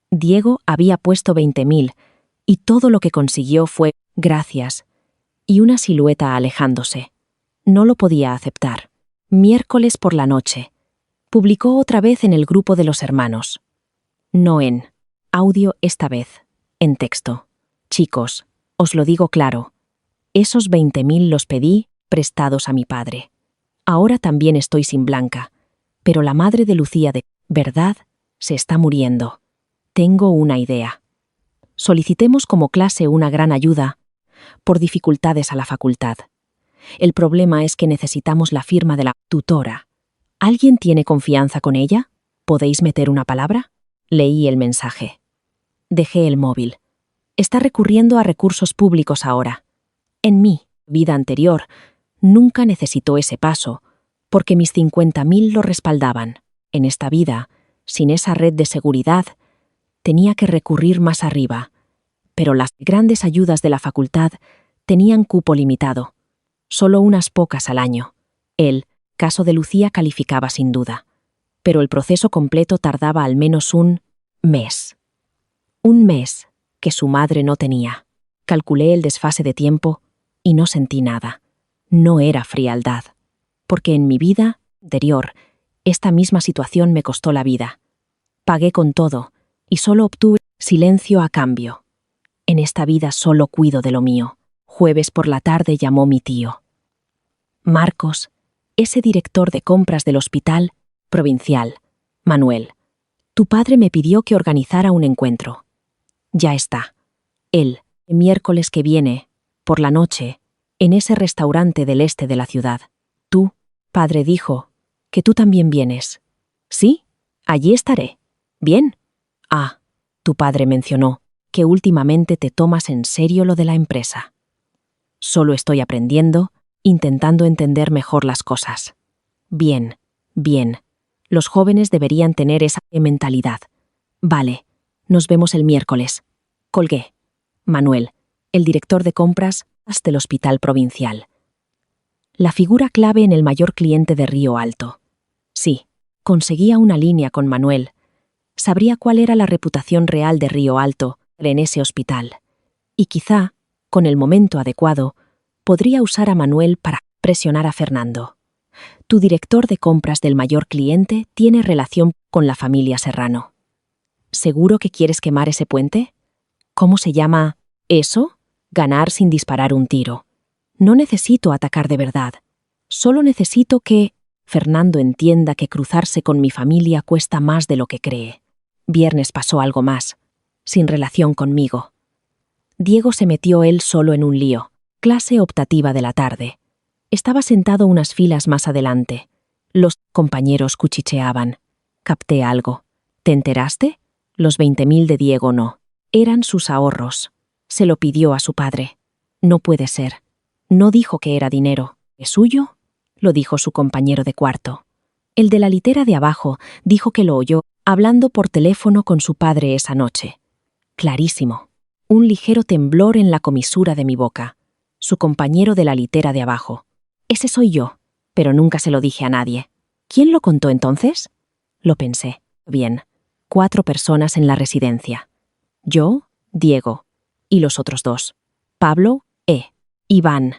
Diego había puesto 20.000, y todo lo que consiguió fue «gracias» y una silueta alejándose. No lo podía aceptar. Miércoles por la noche. Publicó otra vez en el grupo de los hermanos. No en audio esta vez, en texto. Chicos, os lo digo claro. Esos 20.000 los pedí prestados a mi padre. Ahora también estoy sin Blanca, pero la madre de Lucía de verdad se está muriendo. Tengo una idea. Solicitemos como clase una gran ayuda por dificultades a la facultad. El problema es que necesitamos la firma de la tutora. ¿Alguien tiene confianza con ella? ¿Podéis meter una palabra? Leí el mensaje. Dejé el móvil. Está recurriendo a recursos públicos ahora. En mi vida anterior, nunca necesitó ese paso, porque mis 50.000 lo respaldaban. En esta vida, sin esa red de seguridad, tenía que recurrir más arriba. Pero las grandes ayudas de la facultad tenían cupo limitado. Solo unas pocas al año. El caso de Lucía calificaba sin duda. Pero el proceso completo tardaba al menos un mes. Un mes que su madre no tenía. Calculé el desfase de tiempo y no sentí nada. No era frialdad. Porque en mi vida anterior, esta misma situación me costó la vida. Pagué con todo y solo obtuve silencio a cambio. En esta vida solo cuido de lo mío. Jueves por la tarde llamó mi tío. Marcos, ese director de compras del hospital provincial. Manuel, tu padre me pidió que organizara un encuentro. Ya está. El miércoles que viene, por la noche, en ese restaurante del este de la ciudad. Tú, padre dijo, que tú también vienes. ¿Sí? Allí estaré. Bien. Ah, tu padre mencionó que últimamente te tomas en serio lo de la empresa. Solo estoy aprendiendo, intentando entender mejor las cosas. Bien, bien. Los jóvenes deberían tener esa mentalidad. Vale, nos vemos el miércoles. Colgué. Manuel, el director de compras del hospital provincial. La figura clave en el mayor cliente de Río Alto. Sí, conseguía una línea con Manuel. Sabría cuál era la reputación real de Río Alto en ese hospital. Y quizá, con el momento adecuado, podría usar a Manuel para presionar a Fernando. Tu director de compras del mayor cliente tiene relación con la familia Serrano. ¿Seguro que quieres quemar ese puente? ¿Cómo se llama eso? Ganar sin disparar un tiro. No necesito atacar de verdad. Solo necesito que Fernando entienda que cruzarse con mi familia cuesta más de lo que cree. Viernes pasó algo más, sin relación conmigo. Diego se metió él solo en un lío, clase optativa de la tarde. Estaba sentado unas filas más adelante. Los compañeros cuchicheaban. Capté algo. ¿Te enteraste? Los 20.000 de Diego no. Eran sus ahorros. Se lo pidió a su padre. No puede ser. No dijo que era dinero. ¿Es suyo? Lo dijo su compañero de cuarto. El de la litera de abajo dijo que lo oyó hablando por teléfono con su padre esa noche. Clarísimo. Un ligero temblor en la comisura de mi boca. Su compañero de la litera de abajo. Ese soy yo, pero nunca se lo dije a nadie. ¿Quién lo contó entonces? Lo pensé. Bien. 4 personas en la residencia. Yo, Diego, y los otros 2. Pablo, Iván.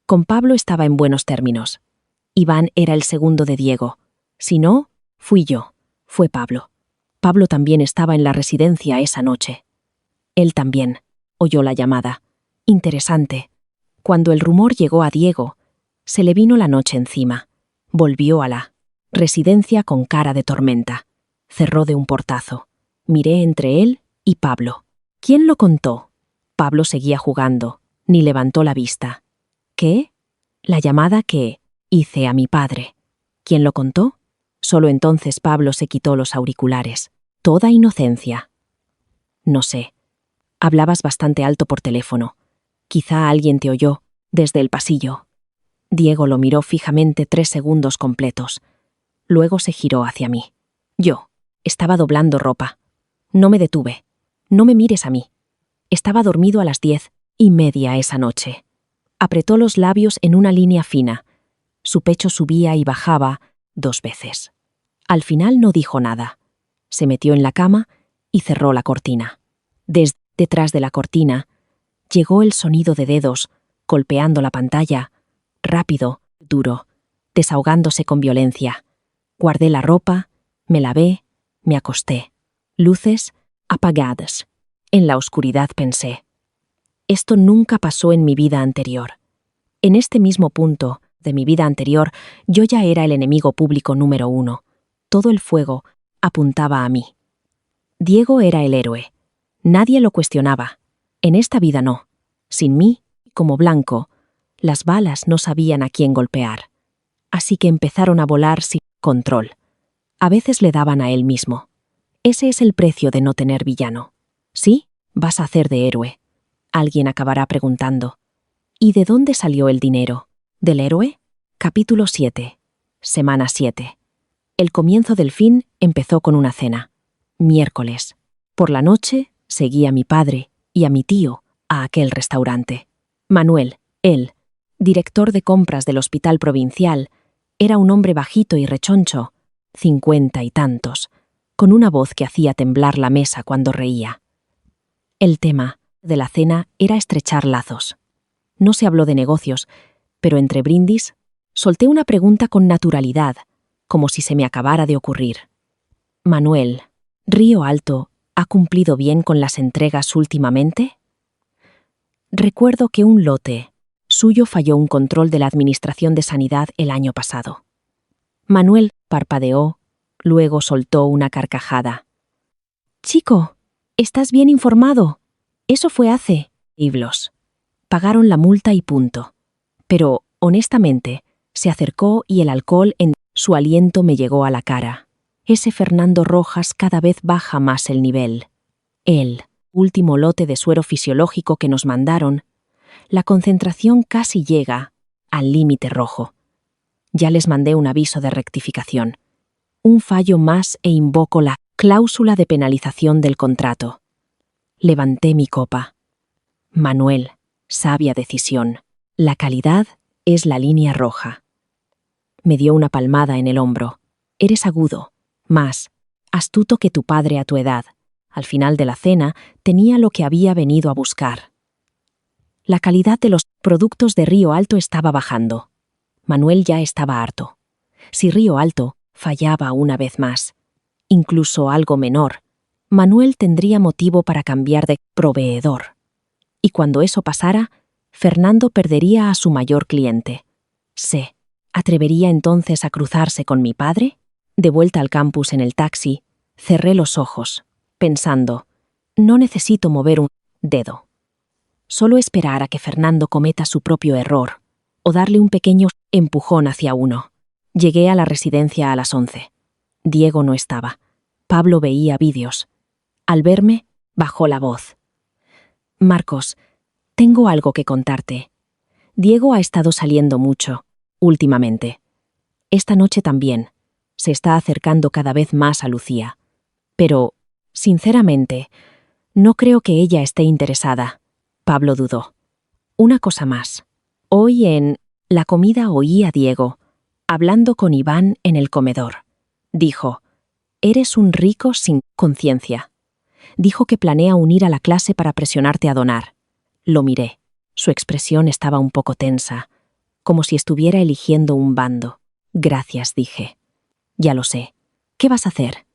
Con Pablo estaba en buenos términos. Iván era el segundo de Diego. Si no, fui yo. Fue Pablo. Pablo también estaba en la residencia esa noche. Él también. Oyó la llamada. Interesante. Cuando el rumor llegó a Diego, se le vino la noche encima. Volvió a la residencia con cara de tormenta. Cerró de un portazo. Miré entre él y Pablo. ¿Quién lo contó? Pablo seguía jugando, ni levantó la vista. ¿Qué? La llamada que hice a mi padre. ¿Quién lo contó? Solo entonces Pablo se quitó los auriculares. Toda inocencia. No sé. Hablabas bastante alto por teléfono. Quizá alguien te oyó, desde el pasillo. Diego lo miró fijamente 3 segundos completos. Luego se giró hacia mí. Yo estaba doblando ropa. No me detuve. No me mires a mí. Estaba dormido a las 10:30 esa noche. Apretó los labios en una línea fina. Su pecho subía y bajaba 2 veces. Al final no dijo nada. Se metió en la cama y cerró la cortina. Desde detrás de la cortina llegó el sonido de dedos golpeando la pantalla, rápido, duro, desahogándose con violencia. Guardé la ropa, me lavé, me acosté. Luces apagadas. En la oscuridad pensé. Esto nunca pasó en mi vida anterior. En este mismo punto de mi vida anterior, yo ya era el enemigo público número 1. Todo el fuego apuntaba a mí. Diego era el héroe. Nadie lo cuestionaba. En esta vida no. Sin mí, como blanco, las balas no sabían a quién golpear. Así que empezaron a volar sin control. A veces le daban a él mismo. Ese es el precio de no tener villano. ¿Sí? Vas a hacer de héroe. Alguien acabará preguntando. ¿Y de dónde salió el dinero? ¿Del héroe? Capítulo 7. Semana 7. El comienzo del fin empezó con una cena. Miércoles. Por la noche, seguí a mi padre y a mi tío a aquel restaurante. Manuel, él, director de compras del hospital provincial, era un hombre bajito y rechoncho, 50 y tantos, con una voz que hacía temblar la mesa cuando reía. El tema de la cena era estrechar lazos. No se habló de negocios, pero entre brindis solté una pregunta con naturalidad, como si se me acabara de ocurrir. Manuel, ¿Río Alto ha cumplido bien con las entregas últimamente? Recuerdo que un lote suyo falló un control de la Administración de Sanidad el año pasado. Manuel parpadeó, luego soltó una carcajada. Chico, estás bien informado. Eso fue hace siglos. Pagaron la multa y punto. Pero, honestamente, se acercó y el alcohol en su aliento me llegó a la cara. Ese Fernando Rojas cada vez baja más el nivel. El último lote de suero fisiológico que nos mandaron, la concentración casi llega al límite rojo. Ya les mandé un aviso de rectificación. Un fallo más e invoco la cláusula de penalización del contrato. Levanté mi copa. Manuel, sabia decisión. La calidad es la línea roja. Me dio una palmada en el hombro. Eres agudo, más astuto que tu padre a tu edad. Al final de la cena tenía lo que había venido a buscar. La calidad de los productos de Río Alto estaba bajando. Manuel ya estaba harto. Si Río Alto fallaba una vez más, incluso algo menor, Manuel tendría motivo para cambiar de proveedor. Y cuando eso pasara, Fernando perdería a su mayor cliente. ¿Se atrevería entonces a cruzarse con mi padre? De vuelta al campus en el taxi, cerré los ojos, pensando, no necesito mover un dedo. Solo esperar a que Fernando cometa su propio error, o darle un pequeño empujón hacia uno. Llegué a la residencia a las 11. Diego no estaba. Pablo veía vídeos. Al verme, bajó la voz. Marcos, tengo algo que contarte. Diego ha estado saliendo mucho, últimamente. Esta noche también. Se está acercando cada vez más a Lucía. Pero, sinceramente, no creo que ella esté interesada. Pablo dudó. Una cosa más. Hoy en la comida oí a Diego, hablando con Iván en el comedor. Dijo, eres un rico sin conciencia. Dijo que planea unir a la clase para presionarte a donar. Lo miré. Su expresión estaba un poco tensa, como si estuviera eligiendo un bando. Gracias, dije. Ya lo sé. ¿Qué vas a hacer?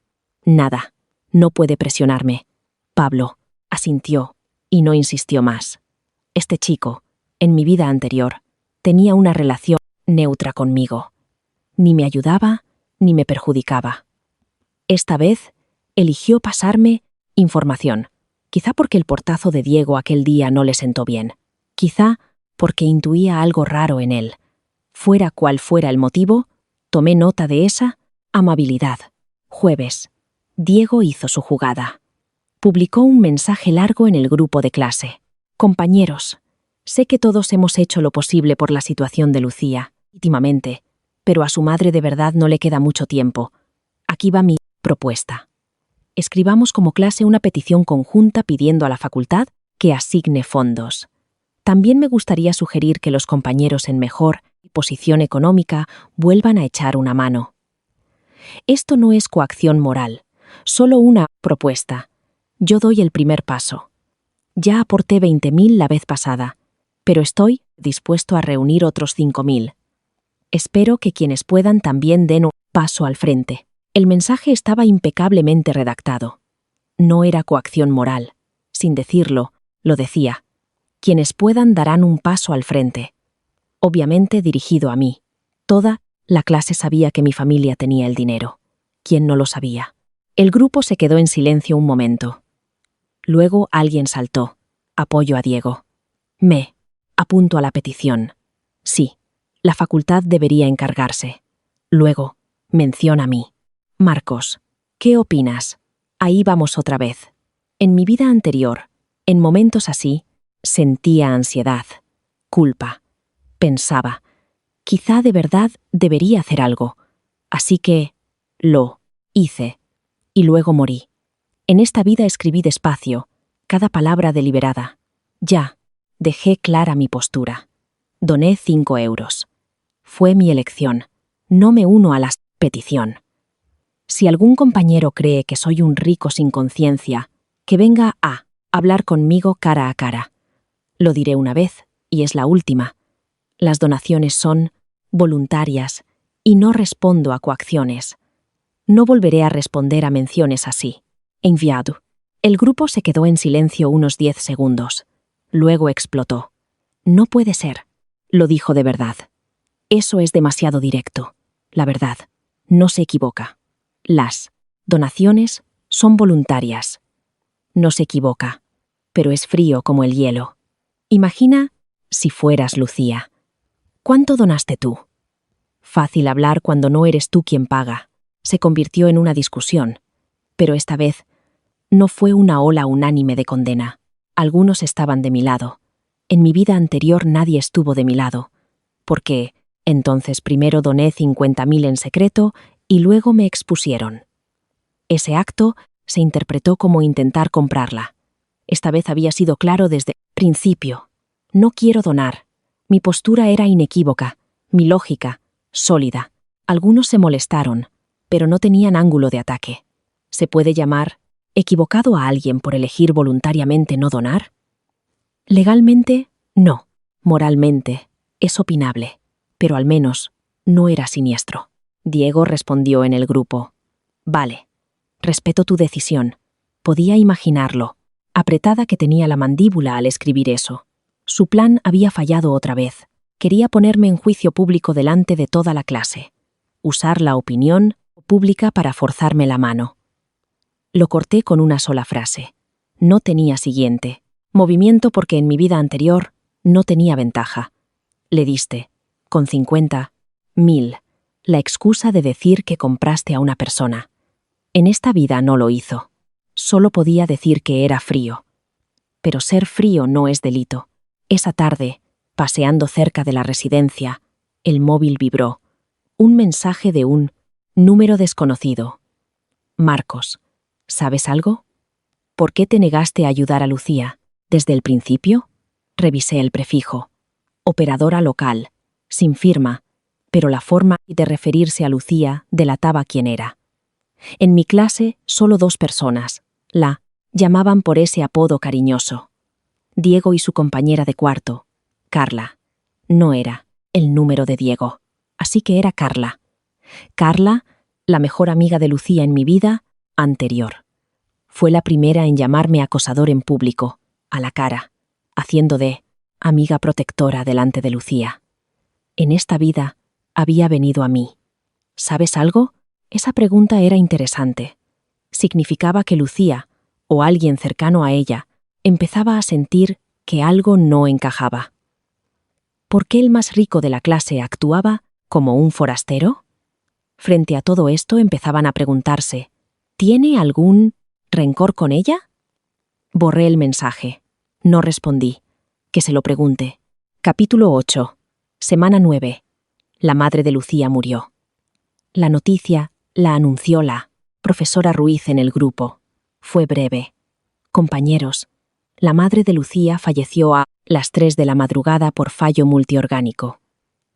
Nada. No puede presionarme. Pablo asintió y no insistió más. Este chico, en mi vida anterior, tenía una relación neutra conmigo. Ni me ayudaba, ni me perjudicaba. Esta vez, eligió pasarme información. Quizá porque el portazo de Diego aquel día no le sentó bien. Quizá porque intuía algo raro en él. Fuera cual fuera el motivo, tomé nota de esa amabilidad. Jueves. Diego hizo su jugada. Publicó un mensaje largo en el grupo de clase. Compañeros, Sé que todos hemos hecho lo posible por la situación de Lucía, íntimamente, pero a su madre de verdad no le queda mucho tiempo. Aquí va mi propuesta. Escribamos como clase una petición conjunta pidiendo a la facultad que asigne fondos. También me gustaría sugerir que los compañeros en mejor posición económica vuelvan a echar una mano. Esto no es coacción moral, solo una propuesta. Yo doy el primer paso. Ya aporté 20.000 la vez pasada, pero estoy dispuesto a reunir otros 5.000. Espero que quienes puedan también den un paso al frente. El mensaje estaba impecablemente redactado. No era coacción moral. Sin decirlo, lo decía. Quienes puedan darán un paso al frente. Obviamente dirigido a mí. Toda la clase sabía que mi familia tenía el dinero. ¿Quién no lo sabía? El grupo se quedó en silencio un momento. Luego alguien saltó. Apoyo a Diego. Apunto a la petición. Sí, la facultad debería encargarse. Luego, menciona a mí. Marcos, ¿qué opinas? Ahí vamos otra vez. En mi vida anterior, en momentos así, sentía ansiedad, culpa. Pensaba, quizá de verdad debería hacer algo. Así que lo hice. Y luego morí. En esta vida escribí despacio, cada palabra deliberada. Ya, dejé clara mi postura. Doné 5 euros. Fue mi elección. No me uno a la petición. Si algún compañero cree que soy un rico sin conciencia, que venga a hablar conmigo cara a cara. Lo diré una vez, y es la última. Las donaciones son voluntarias y no respondo a coacciones. No volveré a responder a menciones así. Enviado. El grupo se quedó en silencio unos 10 segundos. Luego explotó. No puede ser. Lo dijo de verdad. Eso es demasiado directo. La verdad. No se equivoca. Las donaciones son voluntarias. No se equivoca, pero es frío como el hielo. Imagina si fueras Lucía. ¿Cuánto donaste tú? Fácil hablar cuando no eres tú quien paga. Se convirtió en una discusión. Pero esta vez no fue una ola unánime de condena. Algunos estaban de mi lado. En mi vida anterior nadie estuvo de mi lado. Porque entonces primero doné 50.000 en secreto y luego me expusieron. Ese acto se interpretó como intentar comprarla. Esta vez había sido claro desde el principio. No quiero donar. Mi postura era inequívoca, mi lógica, sólida. Algunos se molestaron, pero no tenían ángulo de ataque. ¿Se puede llamar equivocado a alguien por elegir voluntariamente no donar? Legalmente, no. Moralmente, es opinable. Pero al menos, no era siniestro. Diego respondió en el grupo. Vale. Respeto tu decisión. Podía imaginarlo. Apretada que tenía la mandíbula al escribir eso. Su plan había fallado otra vez. Quería ponerme en juicio público delante de toda la clase. Usar la opinión pública para forzarme la mano. Lo corté con una sola frase. No tenía siguiente. Movimiento porque en mi vida anterior no tenía ventaja. Le diste, con 50.000, la excusa de decir que compraste a una persona. En esta vida no lo hizo. Solo podía decir que era frío. Pero ser frío no es delito. Esa tarde, paseando cerca de la residencia, el móvil vibró. Un mensaje de un número desconocido. Marcos, ¿sabes algo? ¿Por qué te negaste a ayudar a Lucía? ¿Desde el principio? Revisé el prefijo. Operadora local, sin firma, pero la forma de referirse a Lucía delataba quién era. En mi clase, solo 2 personas. La llamaban por ese apodo cariñoso. Diego y su compañera de cuarto, Carla. No era el número de Diego, así que era Carla. Carla, la mejor amiga de Lucía en mi vida anterior. Fue la primera en llamarme acosador en público, a la cara, haciendo de amiga protectora delante de Lucía. En esta vida había venido a mí. ¿Sabes algo? Esa pregunta era interesante. Significaba que Lucía, o alguien cercano a ella, empezaba a sentir que algo no encajaba. ¿Por qué el más rico de la clase actuaba como un forastero? Frente a todo esto empezaban a preguntarse, ¿tiene algún rencor con ella? Borré el mensaje. No respondí. Que se lo pregunte. Capítulo 8. Semana 9. La madre de Lucía murió. La noticia la anunció la profesora Ruiz en el grupo. Fue breve. Compañeros, la madre de Lucía falleció a las 3 de la madrugada por fallo multiorgánico.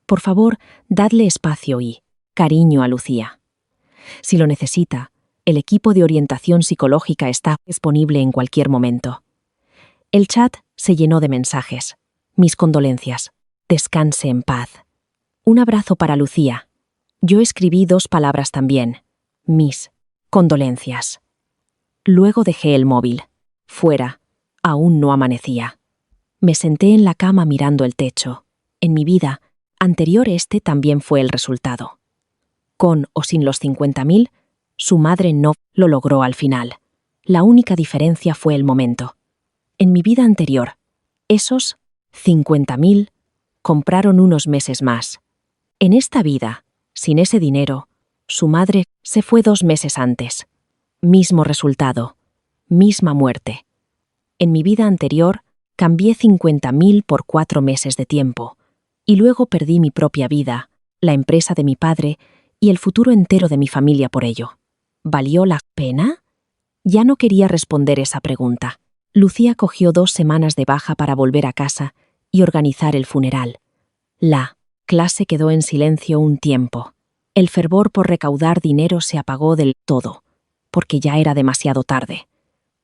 Por favor, dadle espacio y cariño a Lucía. Si lo necesita, el equipo de orientación psicológica está disponible en cualquier momento. El chat se llenó de mensajes. Mis condolencias. Descanse en paz. Un abrazo para Lucía. Yo escribí 2 palabras también. Mis condolencias. Luego dejé el móvil. Fuera. Aún no amanecía. Me senté en la cama mirando el techo. En mi vida anterior este también fue el resultado. Con o sin los 50.000, su madre no lo logró al final. La única diferencia fue el momento. En mi vida anterior, esos 50.000 compraron unos meses más. En esta vida, sin ese dinero, su madre se fue 2 meses antes. Mismo resultado, misma muerte. En mi vida anterior, cambié 50.000 por 4 meses de tiempo, y luego perdí mi propia vida, la empresa de mi padre y el futuro entero de mi familia por ello. ¿Valió la pena? Ya no quería responder esa pregunta. Lucía cogió 2 semanas de baja para volver a casa y organizar el funeral. La clase quedó en silencio un tiempo. El fervor por recaudar dinero se apagó del todo, porque ya era demasiado tarde.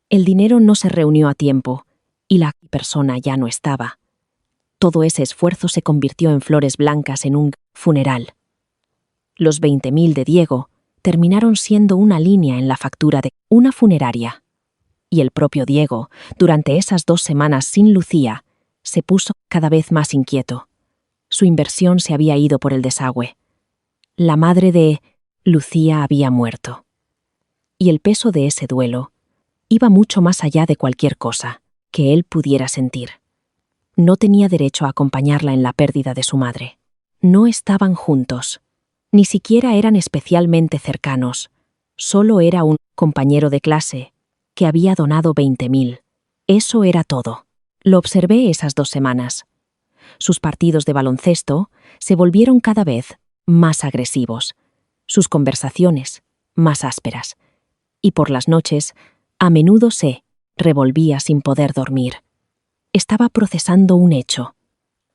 El dinero no se reunió a tiempo y la persona ya no estaba. Todo ese esfuerzo se convirtió en flores blancas en un funeral. Los 20.000 de Diego terminaron siendo una línea en la factura de una funeraria. Y el propio Diego, durante esas 2 semanas sin Lucía, se puso cada vez más inquieto. Su inversión se había ido por el desagüe. La madre de Lucía había muerto. Y el peso de ese duelo iba mucho más allá de cualquier cosa que él pudiera sentir. No tenía derecho a acompañarla en la pérdida de su madre. No estaban juntos. Ni siquiera eran especialmente cercanos. Solo era un compañero de clase que había donado 20.000. Eso era todo. Lo observé esas 2 semanas. Sus partidos de baloncesto se volvieron cada vez más agresivos. Sus conversaciones más ásperas. Y por las noches, a menudo se revolvía sin poder dormir. Estaba procesando un hecho.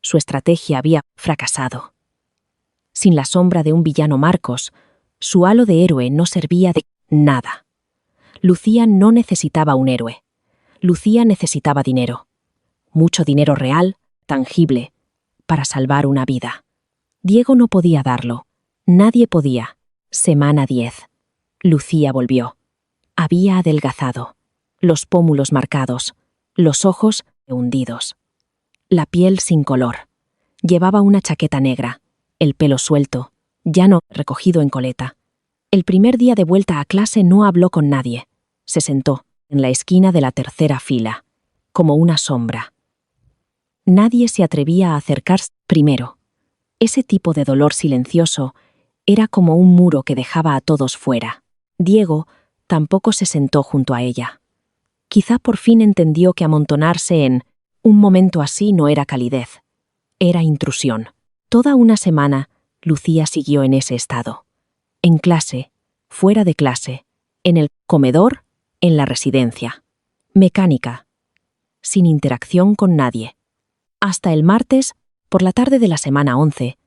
Su estrategia había fracasado. Sin la sombra de un villano Marcos, su halo de héroe no servía de nada. Lucía no necesitaba un héroe. Lucía necesitaba dinero. Mucho dinero real, tangible, para salvar una vida. Diego no podía darlo. Nadie podía. Semana 10. Lucía volvió. Había adelgazado. Los pómulos marcados. Los ojos hundidos. La piel sin color. Llevaba una chaqueta negra. El pelo suelto, ya no recogido en coleta. El primer día de vuelta a clase no habló con nadie. Se sentó en la esquina de la tercera fila, como una sombra. Nadie se atrevía a acercarse primero. Ese tipo de dolor silencioso era como un muro que dejaba a todos fuera. Diego tampoco se sentó junto a ella. Quizá por fin entendió que amontonarse en un momento así no era calidez, era intrusión. Toda una semana, Lucía siguió en ese estado. En clase, fuera de clase, en el comedor, en la residencia. Mecánica. Sin interacción con nadie. Hasta el martes, por la tarde de la semana 11,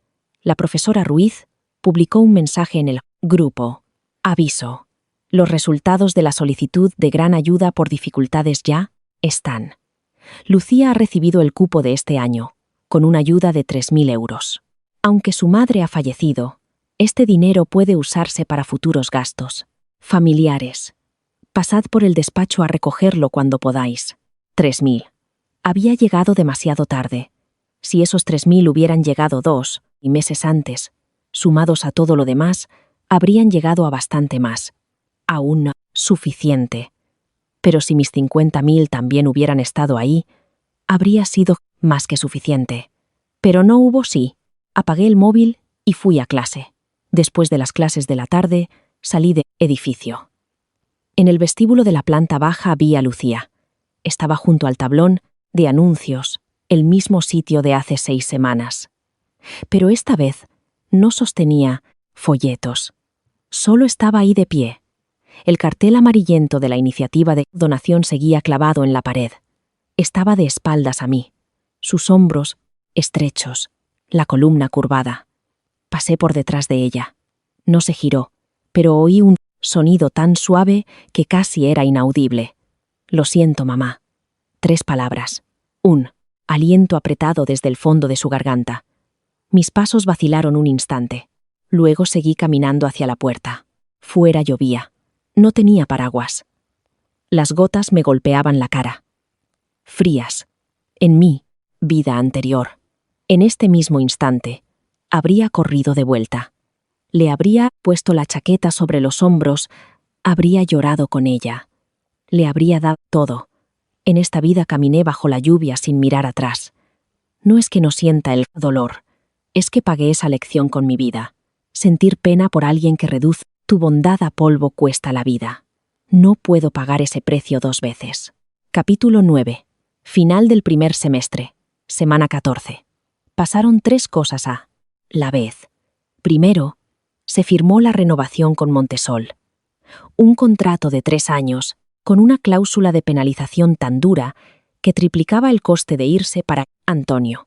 la profesora Ruiz publicó un mensaje en el grupo. Aviso. Los resultados de la solicitud de gran ayuda por dificultades ya están. Lucía ha recibido el cupo de este año, con una ayuda de 3.000 euros. Aunque su madre ha fallecido, este dinero puede usarse para futuros gastos. Familiares. Pasad por el despacho a recogerlo cuando podáis. 3.000. Había llegado demasiado tarde. Si esos 3.000 hubieran llegado 2 meses antes, sumados a todo lo demás, habrían llegado a bastante más. Aún no suficiente. Pero si mis 50.000 también hubieran estado ahí, habría sido más que suficiente. Pero no hubo sí. Apagué el móvil y fui a clase. Después de las clases de la tarde, salí del edificio. En el vestíbulo de la planta baja vi a Lucía. Estaba junto al tablón de anuncios el mismo sitio de hace 6 semanas. Pero esta vez no sostenía folletos. Solo estaba ahí de pie. El cartel amarillento de la iniciativa de donación seguía clavado en la pared. Estaba de espaldas a mí, sus hombros estrechos, la columna curvada. Pasé por detrás de ella. No se giró, pero oí un sonido tan suave que casi era inaudible. «Lo siento, mamá». 3 palabras. Un aliento apretado desde el fondo de su garganta. Mis pasos vacilaron un instante. Luego seguí caminando hacia la puerta. Fuera llovía. No tenía paraguas. Las gotas me golpeaban la cara. Frías. En mi vida anterior, en este mismo instante, habría corrido de vuelta. Le habría puesto la chaqueta sobre los hombros, habría llorado con ella. Le habría dado todo. En esta vida caminé bajo la lluvia sin mirar atrás. No es que no sienta el dolor, es que pagué esa lección con mi vida. Sentir pena por alguien que reduce tu bondad a polvo cuesta la vida. No puedo pagar ese precio 2 veces. Capítulo 9. Final del primer semestre. Semana 14. Pasaron 3 cosas a la vez. Primero, se firmó la renovación con Montesol. Un contrato de 3 años, con una cláusula de penalización tan dura que triplicaba el coste de irse para Antonio.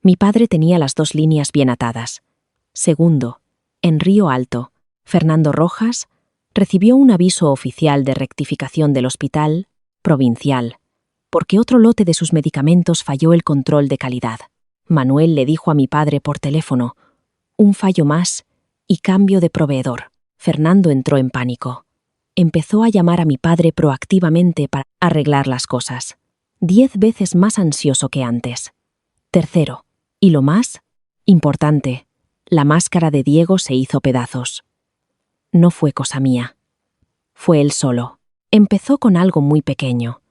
Mi padre tenía las 2 líneas bien atadas. Segundo, en Río Alto, Fernando Rojas recibió un aviso oficial de rectificación del hospital provincial, porque otro lote de sus medicamentos falló el control de calidad. Manuel le dijo a mi padre por teléfono: «Un fallo más y cambio de proveedor». Fernando entró en pánico. Empezó a llamar a mi padre proactivamente para arreglar las cosas. 10 veces más ansioso que antes. Tercero, y lo más importante, la máscara de Diego se hizo pedazos. No fue cosa mía. Fue él solo. Empezó con algo muy pequeño.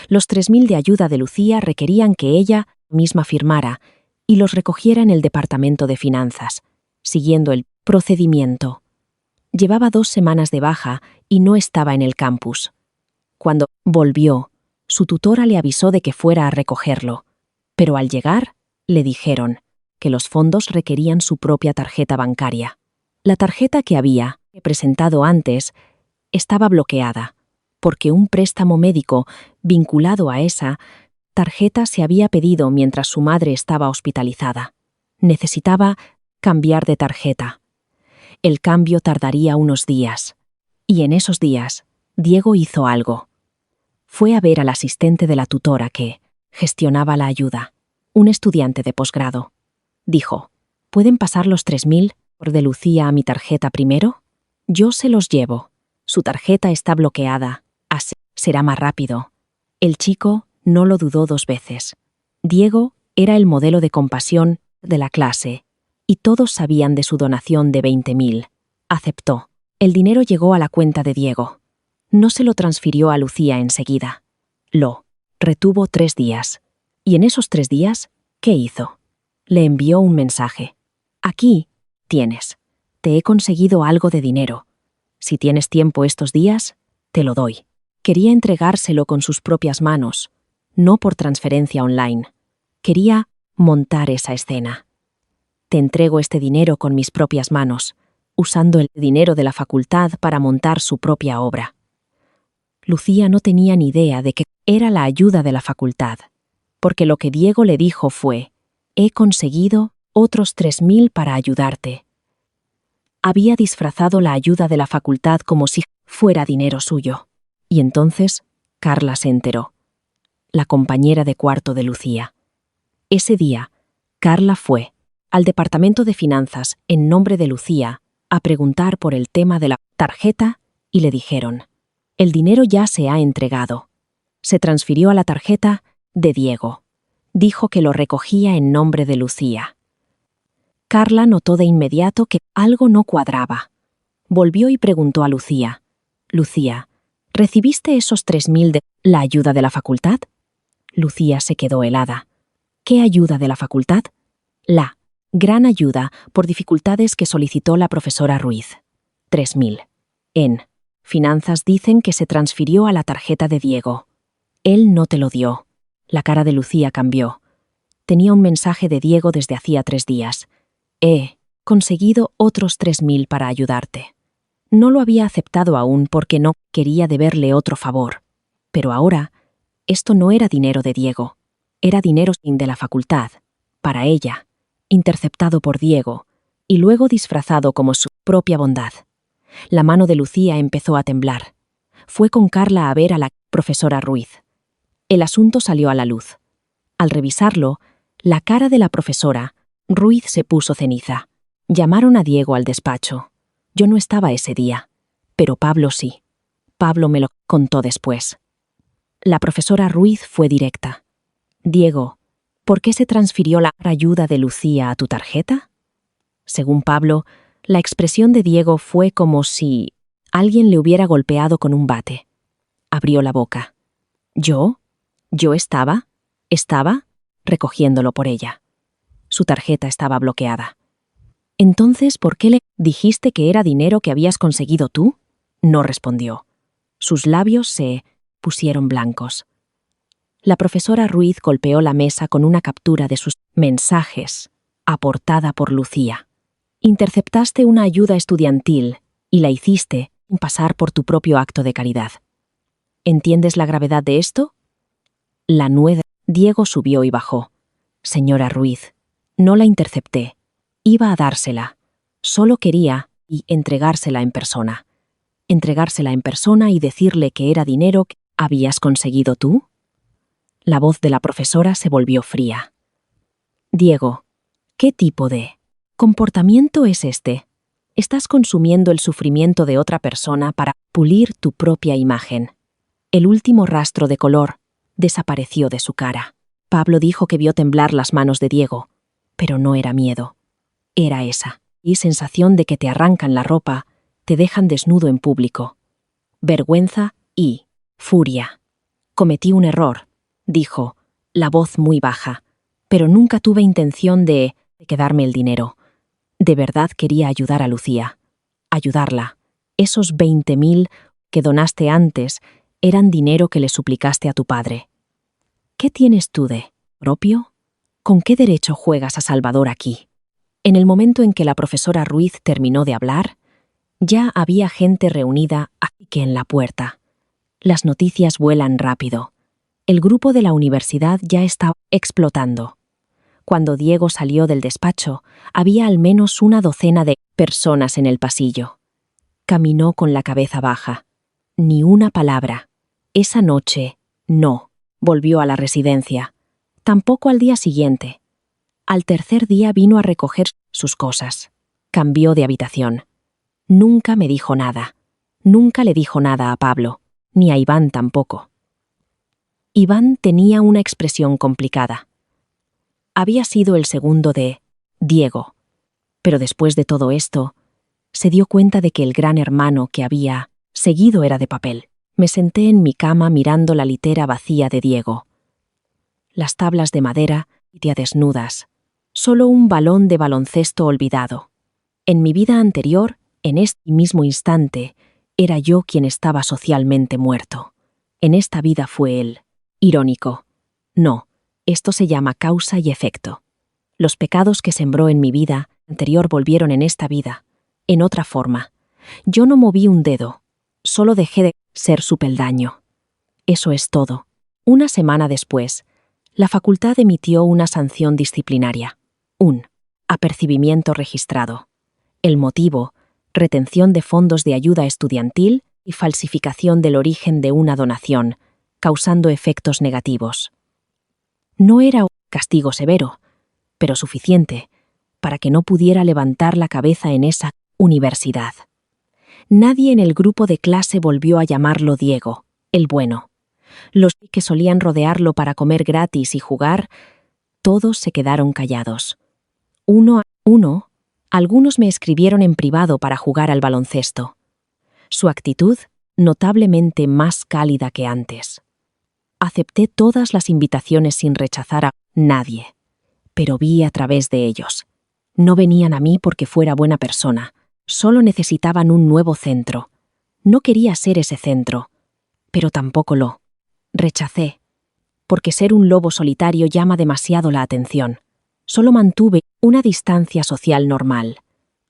Los 3.000 de ayuda de Lucía requerían que ella misma firmara y los recogiera en el departamento de finanzas, siguiendo el procedimiento. Llevaba 2 semanas de baja y no estaba en el campus. Cuando volvió, su tutora le avisó de que fuera a recogerlo, pero al llegar, le dijeron que los fondos requerían su propia tarjeta bancaria. La tarjeta que había presentado antes estaba bloqueada, porque un préstamo médico vinculado a esa tarjeta se había pedido mientras su madre estaba hospitalizada. Necesitaba cambiar de tarjeta. El cambio tardaría unos días, y en esos días, Diego hizo algo. Fue a ver al asistente de la tutora que gestionaba la ayuda, un estudiante de posgrado. Dijo: «¿Pueden pasar los 3.000 de Lucía a mi tarjeta primero? Yo se los llevo. Su tarjeta está bloqueada, así será más rápido». El chico no lo dudó 2 veces. Diego era el modelo de compasión de la clase, y todos sabían de su donación de 20.000. Aceptó. El dinero llegó a la cuenta de Diego. No se lo transfirió a Lucía enseguida. Lo retuvo 3 días. Y en esos 3 días, ¿qué hizo? Le envió un mensaje. «Aquí tienes. Te he conseguido algo de dinero. Si tienes tiempo estos días, te lo doy». Quería entregárselo con sus propias manos, no por transferencia online. Quería montar esa escena. «Te entrego este dinero con mis propias manos», usando el dinero de la facultad para montar su propia obra. Lucía no tenía ni idea de que era la ayuda de la facultad, porque lo que Diego le dijo fue: «He conseguido otros 3.000 para ayudarte». Había disfrazado la ayuda de la facultad como si fuera dinero suyo. Y entonces Carla se enteró, la compañera de cuarto de Lucía. Ese día, Carla fue al departamento de finanzas en nombre de Lucía a preguntar por el tema de la tarjeta y le dijeron: «El dinero ya se ha entregado». Se transfirió a la tarjeta de Diego. Dijo que lo recogía en nombre de Lucía. Carla notó de inmediato que algo no cuadraba. Volvió y preguntó a Lucía: «Lucía, ¿recibiste esos 3.000 de la ayuda de la facultad?» Lucía se quedó helada. ¿Qué ayuda de la facultad? La gran ayuda por dificultades que solicitó la profesora Ruiz. 3.000. En finanzas dicen que se transfirió a la tarjeta de Diego. Él no te lo dio. La cara de Lucía cambió. Tenía un mensaje de Diego desde hacía 3 días. He conseguido otros 3.000 para ayudarte. No lo había aceptado aún porque no quería deberle otro favor. Pero ahora, esto no era dinero de Diego. Era dinero de la facultad, para ella, interceptado por Diego, y luego disfrazado como su propia bondad. La mano de Lucía empezó a temblar. Fue con Carla a ver a la profesora Ruiz. El asunto salió a la luz. Al revisarlo, la cara de la profesora Ruiz se puso ceniza. Llamaron a Diego al despacho. Yo no estaba ese día, pero Pablo sí. Pablo me lo contó después. La profesora Ruiz fue directa. Diego, ¿por qué se transfirió la ayuda de Lucía a tu tarjeta? Según Pablo, la expresión de Diego fue como si alguien le hubiera golpeado con un bate. Abrió la boca. ¿Yo? ¿Yo estaba? ¿Estaba? Recogiéndolo por ella. Su tarjeta estaba bloqueada. Entonces, ¿por qué le dijiste que era dinero que habías conseguido tú? No respondió. Sus labios se pusieron blancos. La profesora Ruiz golpeó la mesa con una captura de sus mensajes, aportada por Lucía. Interceptaste una ayuda estudiantil y la hiciste pasar por tu propio acto de caridad. ¿Entiendes la gravedad de esto? La nuez. Diego subió y bajó. Señora Ruiz, no la intercepté. Iba a dársela. Solo quería entregársela en persona. Entregársela en persona y decirle que era dinero que habías conseguido tú. La voz de la profesora se volvió fría. Diego, ¿qué tipo de comportamiento es este? Estás consumiendo el sufrimiento de otra persona para pulir tu propia imagen. El último rastro de color desapareció de su cara. Pablo dijo que vio temblar las manos de Diego, pero no era miedo. Era esa sensación de que te arrancan la ropa, te dejan desnudo en público. Vergüenza y furia. Cometí un error, dijo, la voz muy baja, pero nunca tuve intención de quedarme el dinero. De verdad quería ayudar a Lucía. Ayudarla. Esos 20.000 que donaste antes eran dinero que le suplicaste a tu padre. ¿Qué tienes tú de propio? ¿Con qué derecho juegas a Salvador aquí? En el momento en que la profesora Ruiz terminó de hablar, ya había gente reunida aquí que en la puerta. Las noticias vuelan rápido. El grupo de la universidad ya está explotando. Cuando Diego salió del despacho, había al menos una docena de personas en el pasillo. Caminó con la cabeza baja. Ni una palabra. Esa noche, no. Volvió a la residencia. Tampoco al día siguiente. Al tercer día vino a recoger sus cosas. Cambió de habitación. Nunca me dijo nada. Nunca le dijo nada a Pablo, ni a Iván tampoco. Iván tenía una expresión complicada. Había sido el segundo de Diego, pero después de todo esto, se dio cuenta de que el gran hermano que había seguido era de papel. Me senté en mi cama mirando la litera vacía de Diego. Las tablas de madera, ya desnudas. Solo un balón de baloncesto olvidado. En mi vida anterior, en este mismo instante, era yo quien estaba socialmente muerto. En esta vida fue él. Irónico. No, esto se llama causa y efecto. Los pecados que sembró en mi vida anterior volvieron en esta vida, en otra forma. Yo no moví un dedo, solo dejé de ser su peldaño. Eso es todo. Una semana después, la facultad emitió una sanción disciplinaria. Un apercibimiento registrado. El motivo, retención de fondos de ayuda estudiantil y falsificación del origen de una donación, causando efectos negativos. No era un castigo severo, pero suficiente para que no pudiera levantar la cabeza en esa universidad. Nadie en el grupo de clase volvió a llamarlo Diego, el bueno. Los que solían rodearlo para comer gratis y jugar, todos se quedaron callados. Uno a uno, algunos me escribieron en privado para jugar al baloncesto. Su actitud, notablemente más cálida que antes. Acepté todas las invitaciones sin rechazar a nadie, pero vi a través de ellos. No venían a mí porque fuera buena persona, solo necesitaban un nuevo centro. No quería ser ese centro, pero tampoco lo rechacé. porque ser un lobo solitario llama demasiado la atención. Solo mantuve una distancia social normal.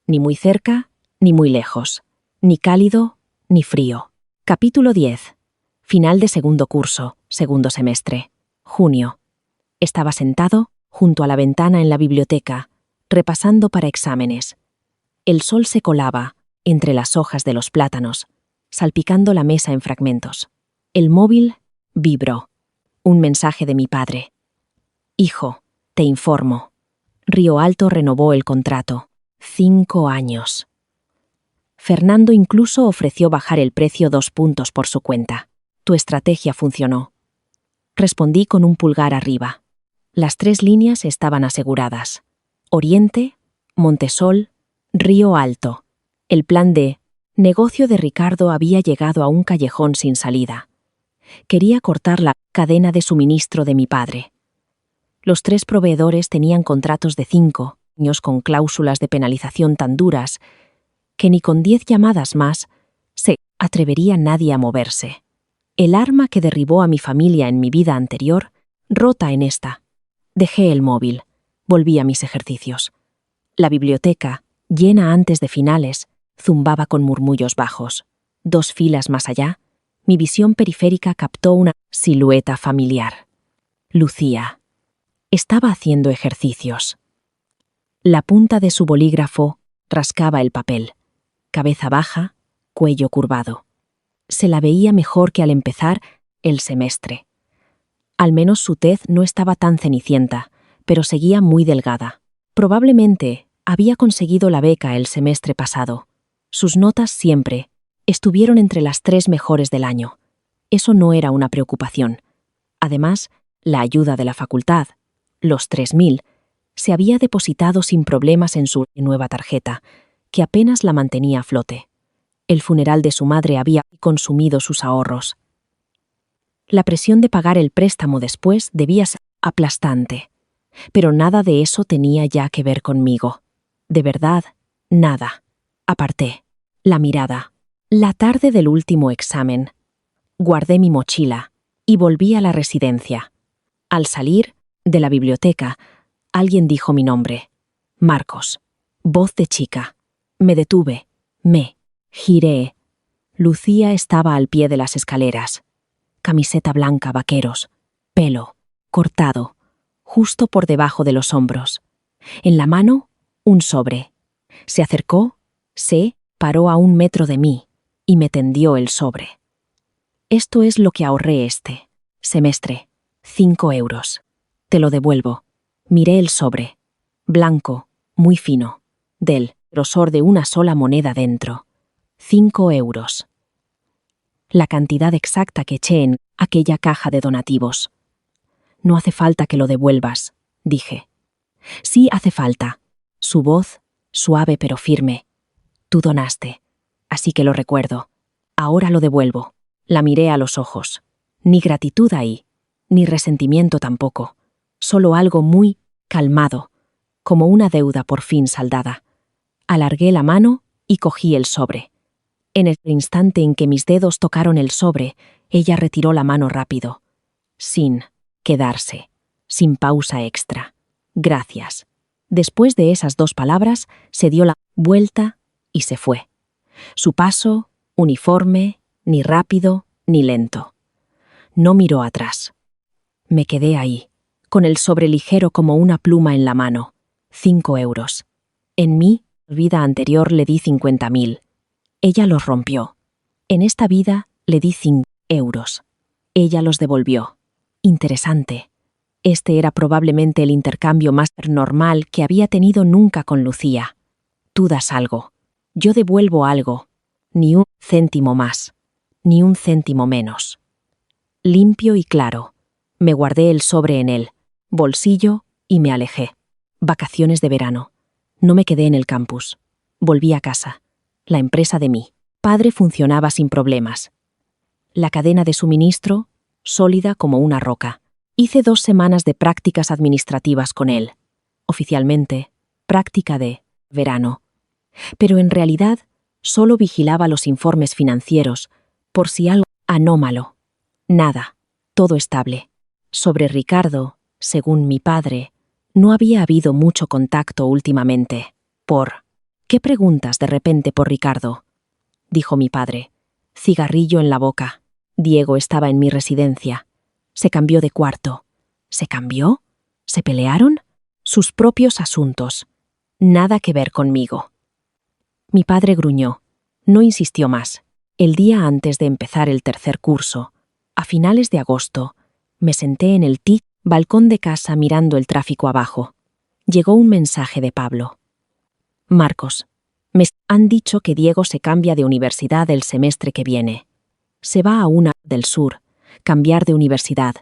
Ni muy cerca, ni muy lejos. Ni cálido, ni frío. Capítulo 10. Final de segundo curso, segundo semestre. Junio. Estaba sentado junto a la ventana en la biblioteca, repasando para exámenes. El sol se colaba entre las hojas de los plátanos, salpicando la mesa en fragmentos. El móvil vibró. Un mensaje de mi padre. Hijo, te informo. Río Alto renovó el contrato. 5 años. Fernando incluso ofreció bajar el precio 2 puntos por su cuenta. Tu estrategia funcionó. Respondí con un pulgar arriba. Las 3 líneas estaban aseguradas. Oriente, Montesol, Río Alto. El plan de negocio de Ricardo había llegado a un callejón sin salida. Quería cortar la cadena de suministro de mi padre. Los 3 proveedores tenían contratos de 5 años con cláusulas de penalización tan duras que ni con 10 llamadas más se atrevería nadie a moverse. El arma que derribó a mi familia en mi vida anterior, rota en esta. Dejé el móvil. Volví a mis ejercicios. La biblioteca, llena antes de finales, zumbaba con murmullos bajos. 2 filas más allá, mi visión periférica captó una silueta familiar. Lucía. Estaba haciendo ejercicios. La punta de su bolígrafo rascaba el papel. Cabeza baja, cuello curvado. Se la veía mejor que al empezar el semestre. Al menos su tez no estaba tan cenicienta, pero seguía muy delgada. Probablemente había conseguido la beca el semestre pasado. Sus notas siempre estuvieron entre las 3 mejores del año. Eso no era una preocupación. Además, la ayuda de la facultad, los 3.000, se había depositado sin problemas en su nueva tarjeta, que apenas la mantenía a flote. El funeral de su madre había consumido sus ahorros. La presión de pagar el préstamo después debía ser aplastante. Pero nada de eso tenía ya que ver conmigo. De verdad, nada. Aparté la mirada. La tarde del último examen. Guardé mi mochila y volví a la residencia. Al salir de la biblioteca, alguien dijo mi nombre. Marcos. Voz de chica. Me detuve. Me giré. Lucía estaba al pie de las escaleras. Camiseta blanca, vaqueros. Pelo cortado, justo por debajo de los hombros. En la mano, un sobre. Se acercó, se paró a 1 metro de mí y me tendió el sobre. Esto es lo que ahorré este semestre. 5 euros. Te lo devuelvo. Miré el sobre. Blanco, muy fino. Del grosor de una sola moneda dentro. 5 euros. La cantidad exacta que eché en aquella caja de donativos. No hace falta que lo devuelvas, dije. Sí hace falta. Su voz, suave pero firme. Tú donaste, así que lo recuerdo. Ahora lo devuelvo. La miré a los ojos. Ni gratitud ahí, ni resentimiento tampoco. Solo algo muy calmado, como una deuda por fin saldada. Alargué la mano y cogí el sobre. En el instante en que mis dedos tocaron el sobre, ella retiró la mano rápido. Sin quedarse, sin pausa extra. Gracias. Después de esas 2 palabras, se dio la vuelta y se fue. Su paso, uniforme, ni rápido, ni lento. No miró atrás. Me quedé ahí, con el sobre ligero como una pluma en la mano. 5 euros. En mi vida anterior le di 50.000. Ella los rompió. En esta vida le di 5 euros. Ella los devolvió. Interesante. Este era probablemente el intercambio más normal que había tenido nunca con Lucía. Tú das algo. Yo devuelvo algo. Ni 1 céntimo más. Ni 1 céntimo menos. Limpio y claro. Me guardé el sobre en el bolsillo y me alejé. Vacaciones de verano. No me quedé en el campus. Volví a casa. La empresa de mi padre funcionaba sin problemas. La cadena de suministro, sólida como una roca. Hice 2 semanas de prácticas administrativas con él. Oficialmente, práctica de verano. Pero en realidad, solo vigilaba los informes financieros, por si algo anómalo. Nada, todo estable. Sobre Ricardo, según mi padre, no había habido mucho contacto últimamente. ¿Qué preguntas de repente por Ricardo?, dijo mi padre. Cigarrillo en la boca. Diego estaba en mi residencia. Se cambió de cuarto. ¿Se cambió? ¿Se pelearon? Sus propios asuntos. Nada que ver conmigo. Mi padre gruñó. No insistió más. El día antes de empezar el tercer curso, a finales de agosto, me senté en el balcón de casa mirando el tráfico abajo. Llegó un mensaje de Pablo. Marcos, me han dicho que Diego se cambia de universidad el semestre que viene. Se va a una del sur, cambiar de universidad.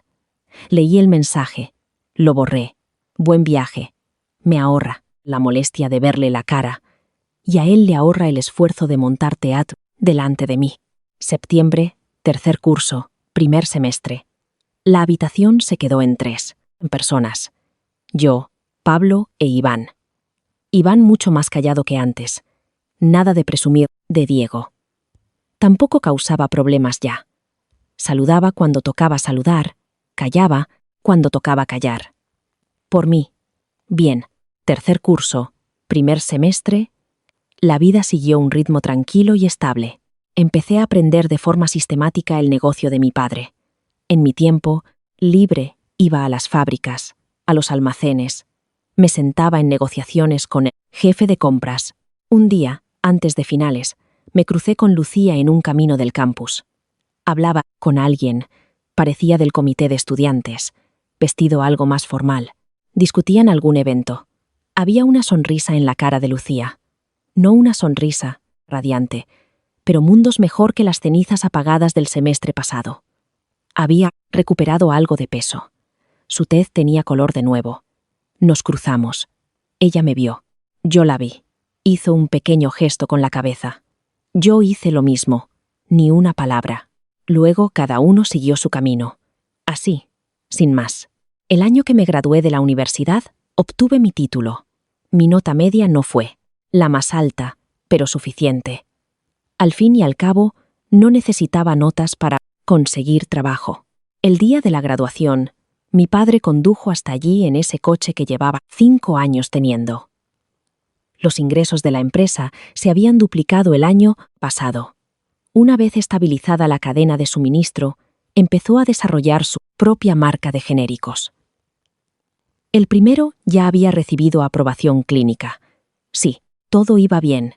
Leí el mensaje. Lo borré. Buen viaje. Me ahorra la molestia de verle la cara. Y a él le ahorra el esfuerzo de montar teatro delante de mí. Septiembre, tercer curso, primer semestre. La habitación se quedó en 3 personas. Yo, Pablo e Iván. Iván mucho más callado que antes. Nada de presumir de Diego. Tampoco causaba problemas ya. Saludaba cuando tocaba saludar, callaba cuando tocaba callar. Por mí. Bien, tercer curso, primer semestre. La vida siguió un ritmo tranquilo y estable. Empecé a aprender de forma sistemática el negocio de mi padre. En mi tiempo libre iba a las fábricas, a los almacenes. Me sentaba en negociaciones con el jefe de compras. Un día, antes de finales, me crucé con Lucía en un camino del campus. Hablaba con alguien, parecía del comité de estudiantes, vestido algo más formal. Discutían algún evento. Había una sonrisa en la cara de Lucía. No una sonrisa radiante, pero mundos mejor que las cenizas apagadas del semestre pasado. Había recuperado algo de peso. Su tez tenía color de nuevo. Nos cruzamos. Ella me vio. Yo la vi. Hizo un pequeño gesto con la cabeza. Yo hice lo mismo. Ni una palabra. Luego cada uno siguió su camino. Así, sin más. El año que me gradué de la universidad, obtuve mi título. Mi nota media no fue la más alta, pero suficiente. Al fin y al cabo, no necesitaba notas para conseguir trabajo. El día de la graduación, mi padre condujo hasta allí en ese coche que llevaba 5 años teniendo. Los ingresos de la empresa se habían duplicado el año pasado. Una vez estabilizada la cadena de suministro, empezó a desarrollar su propia marca de genéricos. El primero ya había recibido aprobación clínica. Sí, todo iba bien.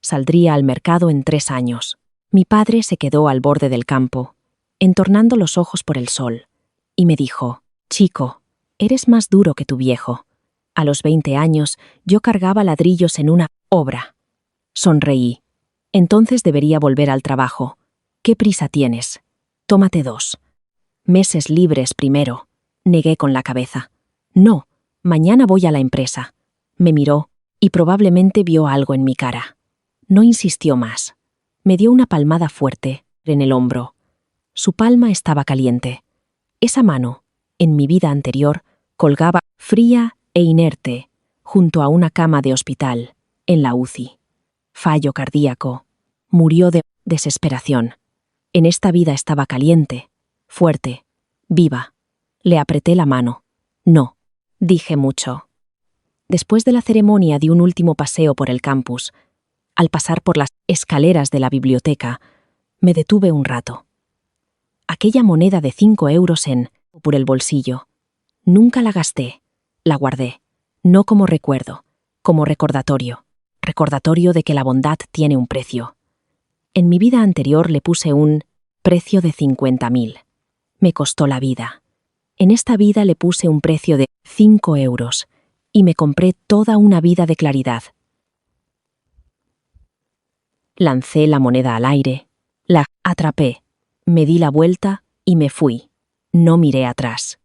Saldría al mercado en 3 años. Mi padre se quedó al borde del campo, entornando los ojos por el sol, y me dijo: «Chico, eres más duro que tu viejo. A los 20 años yo cargaba ladrillos en una obra». Sonreí. Entonces debería volver al trabajo. ¿Qué prisa tienes? Tómate 2 meses libres primero. Negué con la cabeza. No, mañana voy a la empresa. Me miró y probablemente vio algo en mi cara. No insistió más. Me dio una palmada fuerte en el hombro. Su palma estaba caliente. Esa mano, en mi vida anterior, colgaba fría e inerte junto a una cama de hospital, en la UCI. Fallo cardíaco. Murió de desesperación. En esta vida estaba caliente, fuerte, viva. Le apreté la mano. No, dije mucho. Después de la ceremonia di un último paseo por el campus. Al pasar por las escaleras de la biblioteca, me detuve un rato. Aquella moneda de 5 euros por el bolsillo. Nunca la gasté, la guardé. No como recuerdo, como recordatorio. Recordatorio de que la bondad tiene un precio. En mi vida anterior le puse un precio de 50.000. Me costó la vida. En esta vida le puse un precio de 5 euros y me compré toda una vida de claridad. Lancé la moneda al aire, la atrapé, me di la vuelta y me fui. No miré atrás.